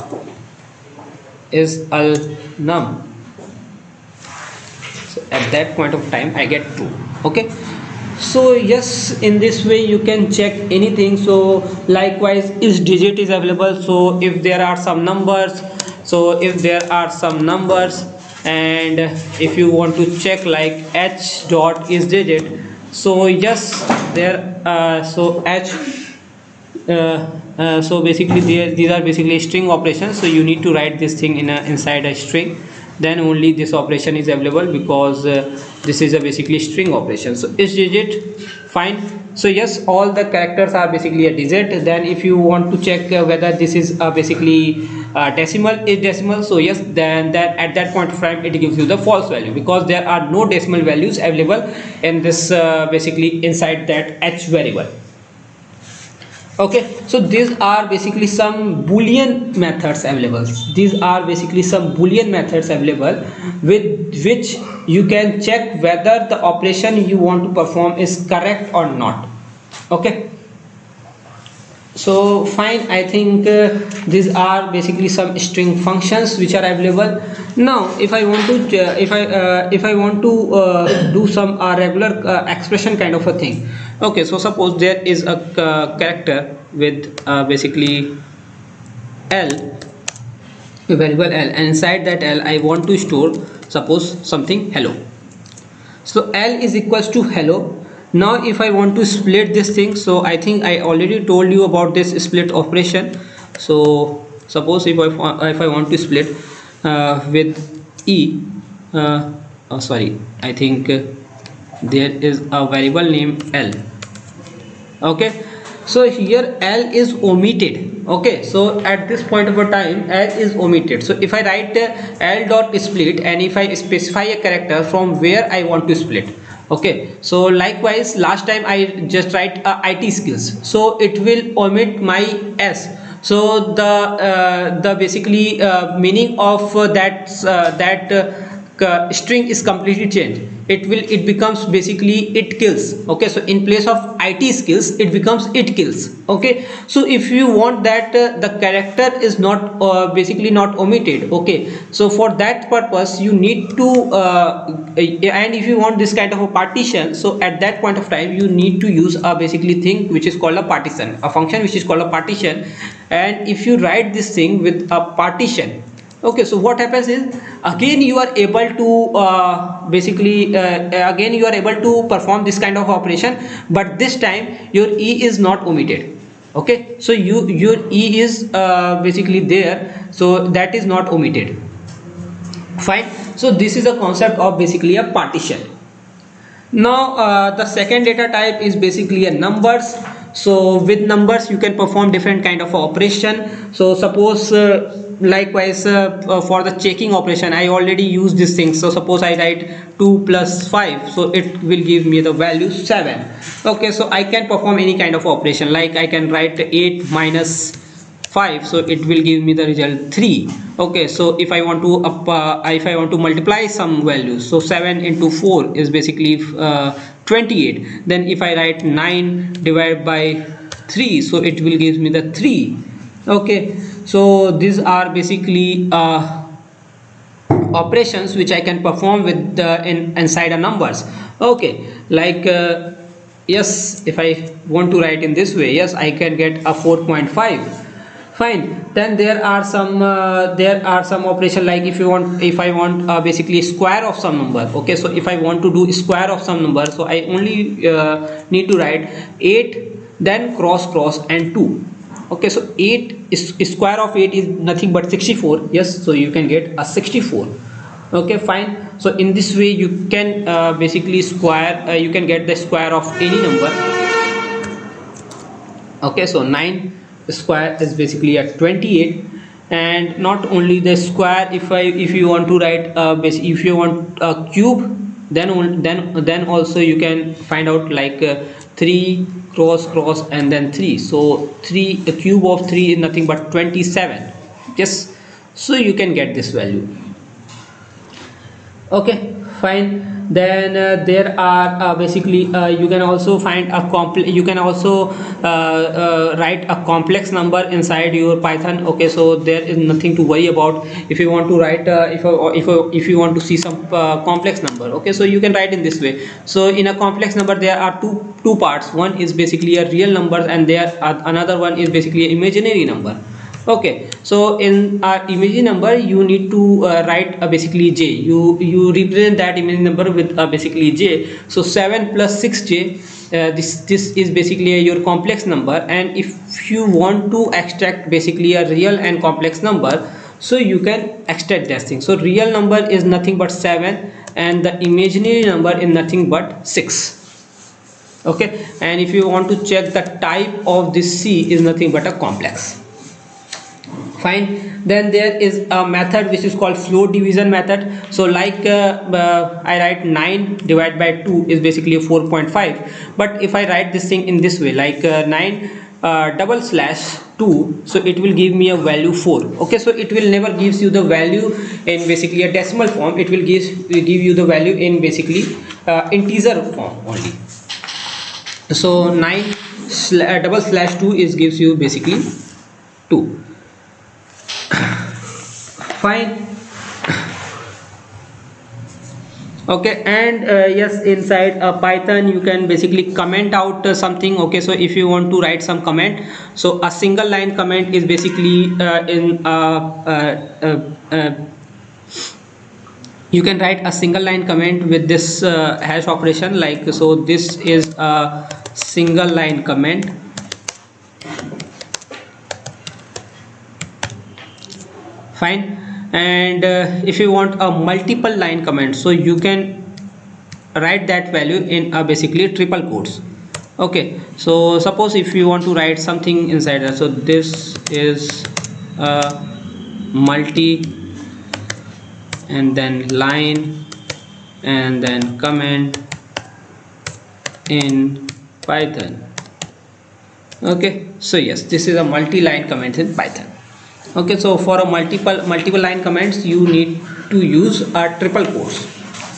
is al-num, so at that point of time I get true. Okay, so yes, in this way you can check anything. So likewise, is digit is available. So if there are some numbers, and if you want to check like h dot is digit, so yes, there so h so basically these are basically string operations. So you need to write this thing inside a string, then only this operation is available, because this is a basically string operation. So is digit, fine. So yes, all the characters are basically a digit. Then if you want to check whether this is basically decimal, is decimal, so yes, then at that point of time it gives you the false value, because there are no decimal values available in this basically inside that h variable. Okay, so these are basically some Boolean methods available. With which you can check whether the operation you want to perform is correct or not. Okay, so fine, I think these are basically some string functions which are available. Now if I want to do some regular expression kind of a thing. Okay, so suppose there is a character with basically L, a variable L, and inside that L I want to store, suppose, something hello. So L is equals to hello. Now if I want to split this thing, so I think I already told you about this split operation. So suppose if I want to split with E, sorry, I think there is a variable named L. Okay, so here L is omitted. Okay, so at this point of a time L is omitted. So if I write L dot split, and if I specify a character from where I want to split. Okay, so likewise, last time I just write IT skills, so it will omit my S. So the basically meaning of that string is completely changed. It becomes basically it kills. Okay, so in place of IT skills it becomes it kills. Okay, so if you want that the character is not basically not omitted. Okay, so for that purpose you need to and if you want this kind of a partition, so at that point of time you need to use a basically thing which is called a partition, a function which is called a partition. And if you write this thing with a partition, okay, so what happens is again you are able to again you are able to perform this kind of operation, but this time your E is not omitted. Okay, so your E is basically there, so that is not omitted. Fine, so this is a concept of basically a partition. Now the second data type is basically a numbers. So with numbers you can perform different kind of operation. So suppose likewise for the checking operation I already use this thing. So suppose I write 2 plus 5, so it will give me the value 7. Okay, so I can perform any kind of operation, like I can write 8 minus 5, so it will give me the result 3. Okay, so if I want to multiply some values, so 7 into 4 is basically 28. Then if I write 9 divided by 3, so it will give me the 3. Okay, so these are basically operations which I can perform with inside a numbers. Okay, like yes, if I want to write in this way, yes, I can get a 4.5. Fine, then there are some operation, like if I want basically square of some number. Okay, so if I want to do square of some number, so I only need to write 8, then cross and 2. Okay, so 8 is square of 8 is nothing but 64. Yes, so you can get a 64. Okay, fine. So in this way you can basically square, you can get the square of any number. Okay, so 9 square is basically at 28. And not only the square, if you want to write if you want a cube, then also you can find out like 3 cross cross and then 3. So 3, a cube of 3 is nothing but 27. Yes, so you can get this value. Okay, fine. Then there are basically you can also find a you can also write a complex number inside your Python. Okay, so there is nothing to worry about. If you want to write if you want to see some complex number, okay, so you can write in this way. So in a complex number there are two parts. One is basically a real number, and there another one is basically an imaginary number. Okay, so in our imaginary number you need to write basically j. You represent that imaginary number with basically j. So 7 plus 6j, this is basically your complex number. And if you want to extract basically a real and complex number, so you can extract that thing. So real number is nothing but 7 and the imaginary number is nothing but 6. Okay, and if you want to check the type of this C is nothing but a complex. Fine. Then there is a method which is called float division method. So like I write 9 divided by 2 is basically a 4.5, but if I write this thing in this way, like 9 /2, so it will give me a value 4. Okay, so it will never gives you the value in basically a decimal form. It will give you the value in basically integer form only. So 9 /2 is gives you basically 2. Fine. Okay, and yes, inside Python you can basically comment out something. Okay, so if you want to write some comment, so a single line comment is basically you can write a single line comment with this hash operation. Like, so this is a single line comment. Fine. And if you want a multiple line comment, so you can write that value in basically triple quotes. Okay, so suppose if you want to write something inside that, so this is a multi and then line and then comment in Python. Okay, so yes, this is a multi-line comment in Python. Okay, so for a multiple line comments you need to use a triple quotes.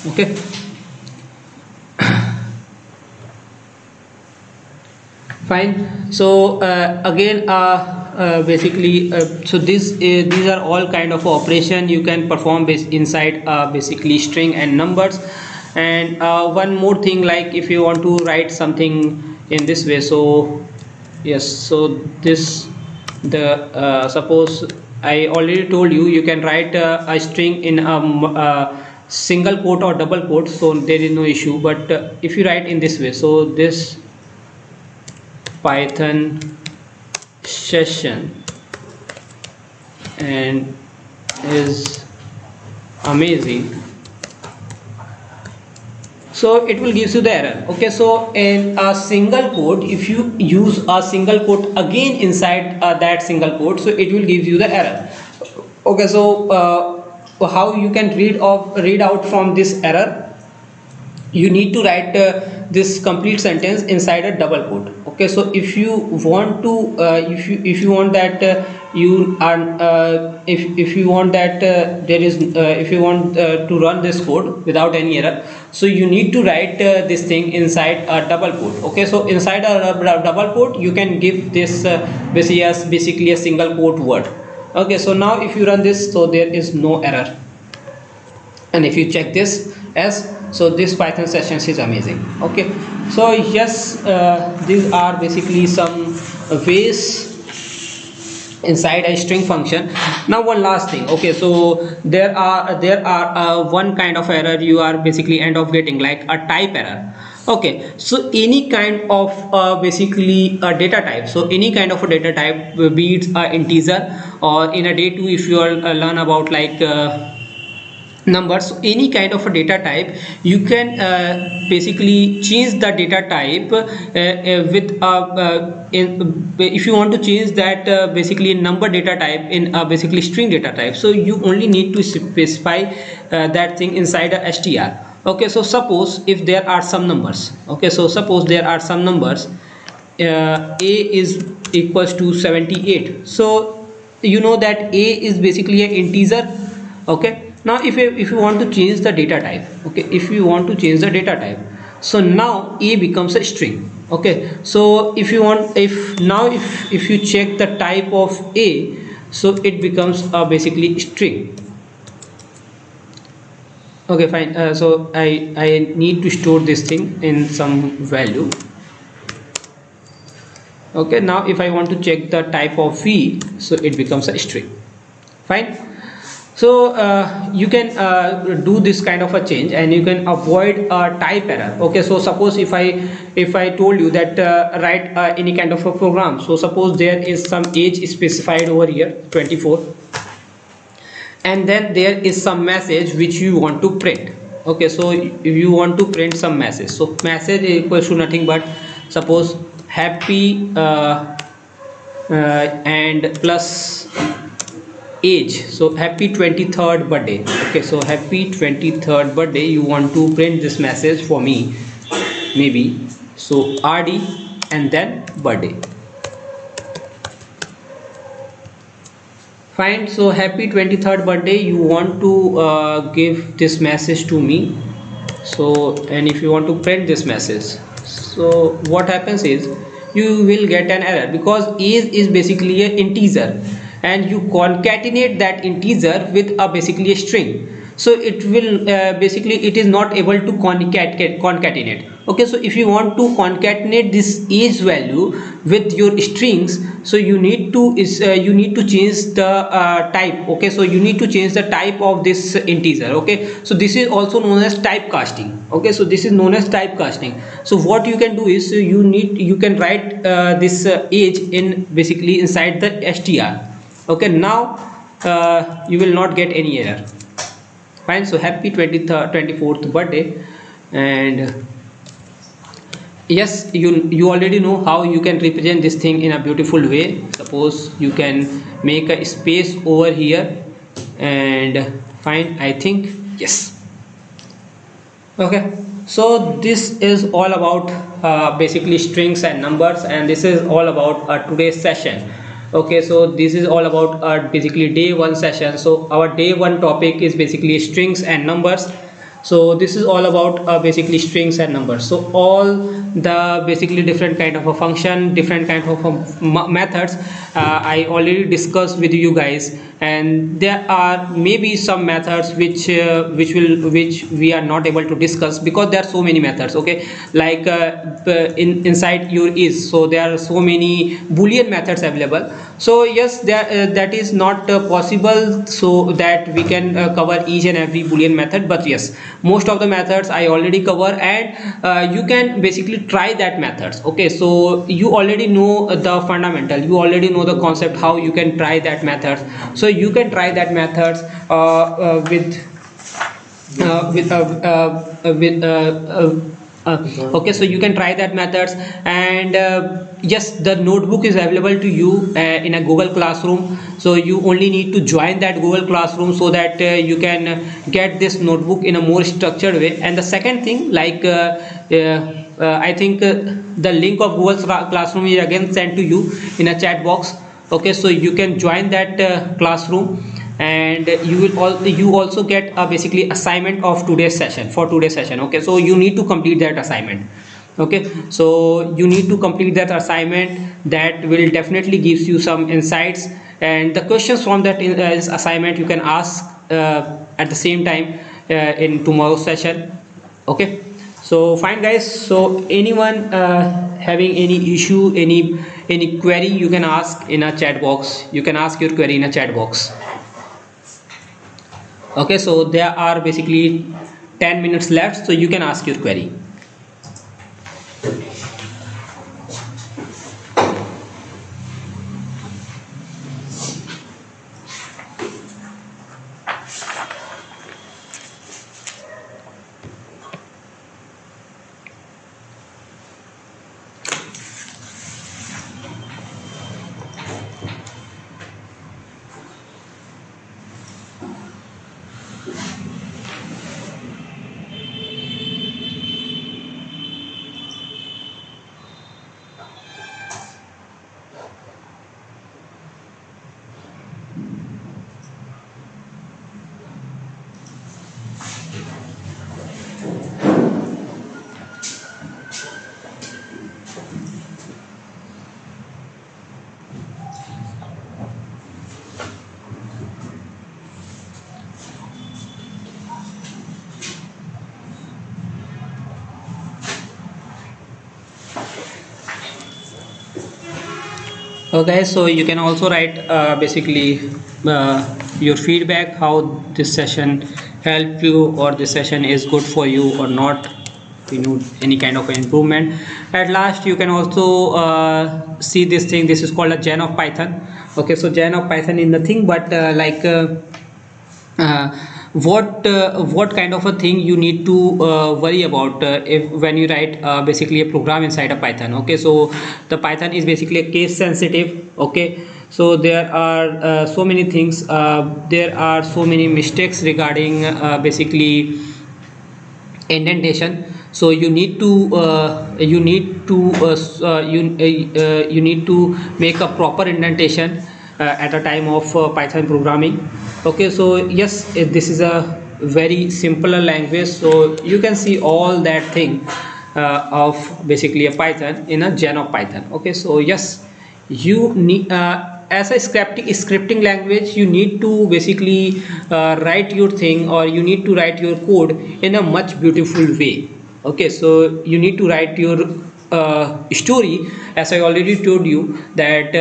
Okay, fine. So again basically so these are all kind of operation you can perform inside basically string and numbers. And one more thing, like if you want to write something in this way, so yes, so this suppose I already told you, you can write a string in a single quote or double quote, so there is no issue. But if you write in this way, so this Python session and is amazing, so it will give you the error. Okay, so in a single quote, if you use a single quote again inside that single quote, so it will give you the error. Okay, so how you can read out from this error? You need to write this complete sentence inside a double quote. Okay, so if you want to if you want that you are if you want that there is if you want to run this code without any error, so you need to write this thing inside a double quote. Okay, so inside a double quote you can give this basically a single quote word. Okay, so now if you run this, so there is no error. And if you check this as, so this Python sessions is amazing. Okay, so yes, these are basically some ways inside a string function. Now one last thing. Okay, so there are one kind of error you are basically end up getting, like a type error. Okay, so any kind of basically a data type, so any kind of a data type, be it integer, or in a day 2 if you are learn about like numbers, any kind of a data type, you can basically change the data type if you want to change that basically number data type in basically string data type. So you only need to specify that thing inside a str. Okay, so suppose if there are some numbers, okay, so suppose there are some numbers, a is equals to 78. So you know that a is basically an integer. Okay, now if you want to change the data type, okay, if you want to change the data type, so now a becomes a string. Okay, so if you want, if you check the type of a, so it becomes basically string. Okay, fine. So I need to store this thing in some value. Okay, now if I want to check the type of v, so it becomes a string. Fine. So you can do this kind of a change, and you can avoid a type error. Okay, so suppose if I told you that write any kind of a program, so suppose there is some age specified over here, 24, and then there is some message which you want to print. Okay, so if you want to print some message, so message is equals to nothing but suppose happy and plus age, so happy 23rd birthday. Okay, so happy 23rd birthday, you want to print this message for me, maybe, so rd and then birthday. Fine. So happy 23rd birthday, you want to give this message to me. So, and if you want to print this message, so what happens is you will get an error, because age is basically an integer, and you concatenate that integer with a basically a string. So it will basically it is not able to concatenate. Okay, so if you want to concatenate this age value with your strings, so you need to change the type. Okay, so you need to change the type of this integer. Okay, so this is also known as typecasting. Okay, so this is known as typecasting. So what you can do is you can write this age in basically inside the str. Okay, now you will not get any error. Fine. So happy 24th birthday, and yes, you already know how you can represent this thing in a beautiful way. Suppose you can make a space over here, and fine, I think yes. Okay, so this is all about basically strings and numbers, and this is all about today's session. Okay, so this is all about basically day one session. So our day one topic is basically strings and numbers. So this is all about basically strings and numbers. So all the basically different kind of a function, different kind of methods I already discussed with you guys, and there are maybe some methods which we are not able to discuss because there are so many methods. Okay, like inside your is, so there are so many boolean methods available. So yes, that is not possible so that we can cover each and every boolean method, but yes, most of the methods I already cover, and you can basically try that methods. Okay, so you already know the fundamental, you already know the concept how you can try that methods. So you can try that methods okay, so you can try that methods, and yes, the notebook is available to you in a Google Classroom. So you only need to join that Google Classroom so that you can get this notebook in a more structured way. And the second thing, like I think the link of Google Classroom is again sent to you in a chat box. Okay, so you can join that classroom, and you also get a basically assignment of today's session for today's session. Okay, so you need to complete that assignment. Okay, so you need to complete that assignment. That will definitely gives you some insights, and the questions from that assignment you can ask at the same time in tomorrow's session. Okay, so fine guys, so anyone having any issue, any query, you can ask in a chat box. You can ask your query in a chat box. Okay, so there are basically 10 minutes left, so you can ask your query. Okay, so you can also write your feedback, how this session helped you, or this session is good for you or not, you know, any kind of improvement. At last you can also see this thing. This is called a gen of Python. Okay, so gen of Python is nothing but what kind of a thing you need to worry about if when you write basically a program inside a Python. Okay, so the Python is basically a case sensitive. Okay, so there are so many things, there are so many mistakes regarding basically indentation. So you need to you need to make a proper indentation at a time of Python programming. Okay, so yes, this is a very simpler language, so you can see all that thing of basically a Python in a gen of Python. Okay, so yes, you need as a scripting language, you need to basically write your thing, or you need to write your code in a much beautiful way. Okay, so you need to write your story, as I already told you that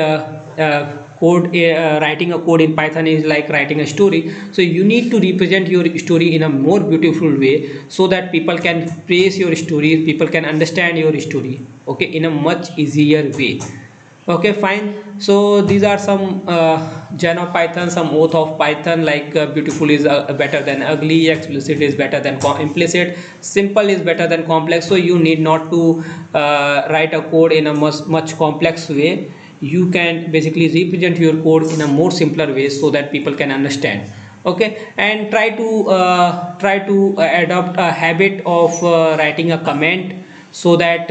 writing a code in Python is like writing a story. So you need to represent your story in a more beautiful way, so that people can praise your story, people can understand your story, okay, in a much easier way. Okay, fine. So these are some gen of Python, some oath of Python, like beautiful is better than ugly, explicit is better than implicit, simple is better than complex. So you need not to write a code in a much complex way. You can basically represent your code in a more simpler way, so that people can understand. Okay, and try to adopt a habit of writing a comment, so that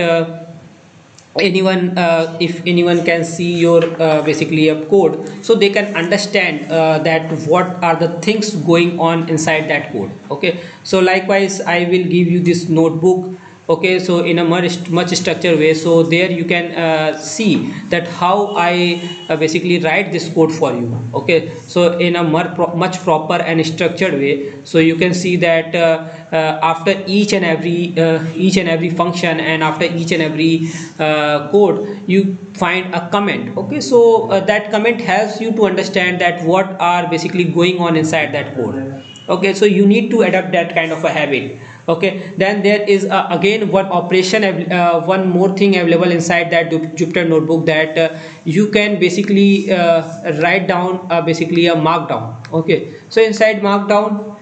if anyone can see your basically a code, so they can understand that what are the things going on inside that code. Okay, so likewise I will give you this notebook. Okay, so in a much structured way, so there you can see that how I basically write this code for you. Okay, so in a much proper and structured way, so you can see that after each and every function, and after each and every code, you find a comment. Okay, so that comment helps you to understand that what are basically going on inside that code. Okay, so you need to adopt that kind of a habit. Okay, then there is again one operation, one more thing available inside that Jupyter notebook, that you can basically write down basically a markdown. Okay, so inside markdown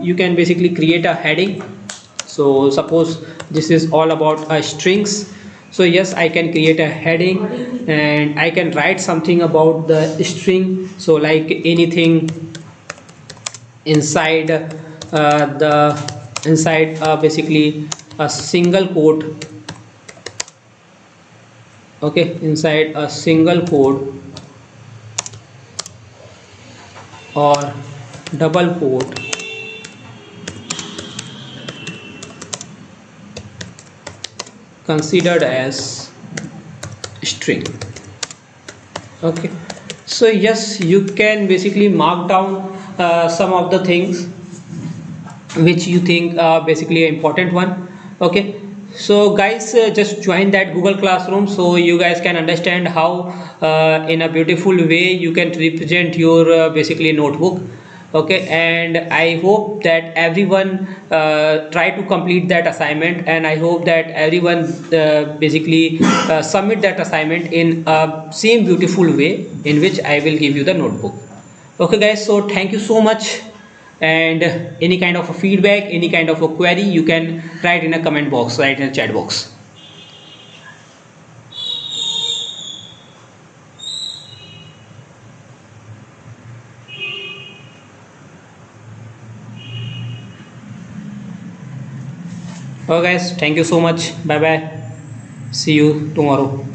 you can basically create a heading. So suppose this is all about strings, so yes, I can create a heading, and I can write something about the string, so like anything inside basically a single quote. Okay, inside a single quote or double quote, considered as string. Okay, so yes, you can basically mark down some of the things which you think basically an important one. Okay, so guys, just join that Google Classroom, so you guys can understand how in a beautiful way you can represent your basically notebook. Okay, and I hope that everyone try to complete that assignment, and I hope that everyone basically submit that assignment in a same beautiful way in which I will give you the notebook. Okay guys, so thank you so much, and any kind of a feedback, any kind of a query, you can write in a comment box, write in a chat box. Okay guys, thank you so much, bye bye, see you tomorrow.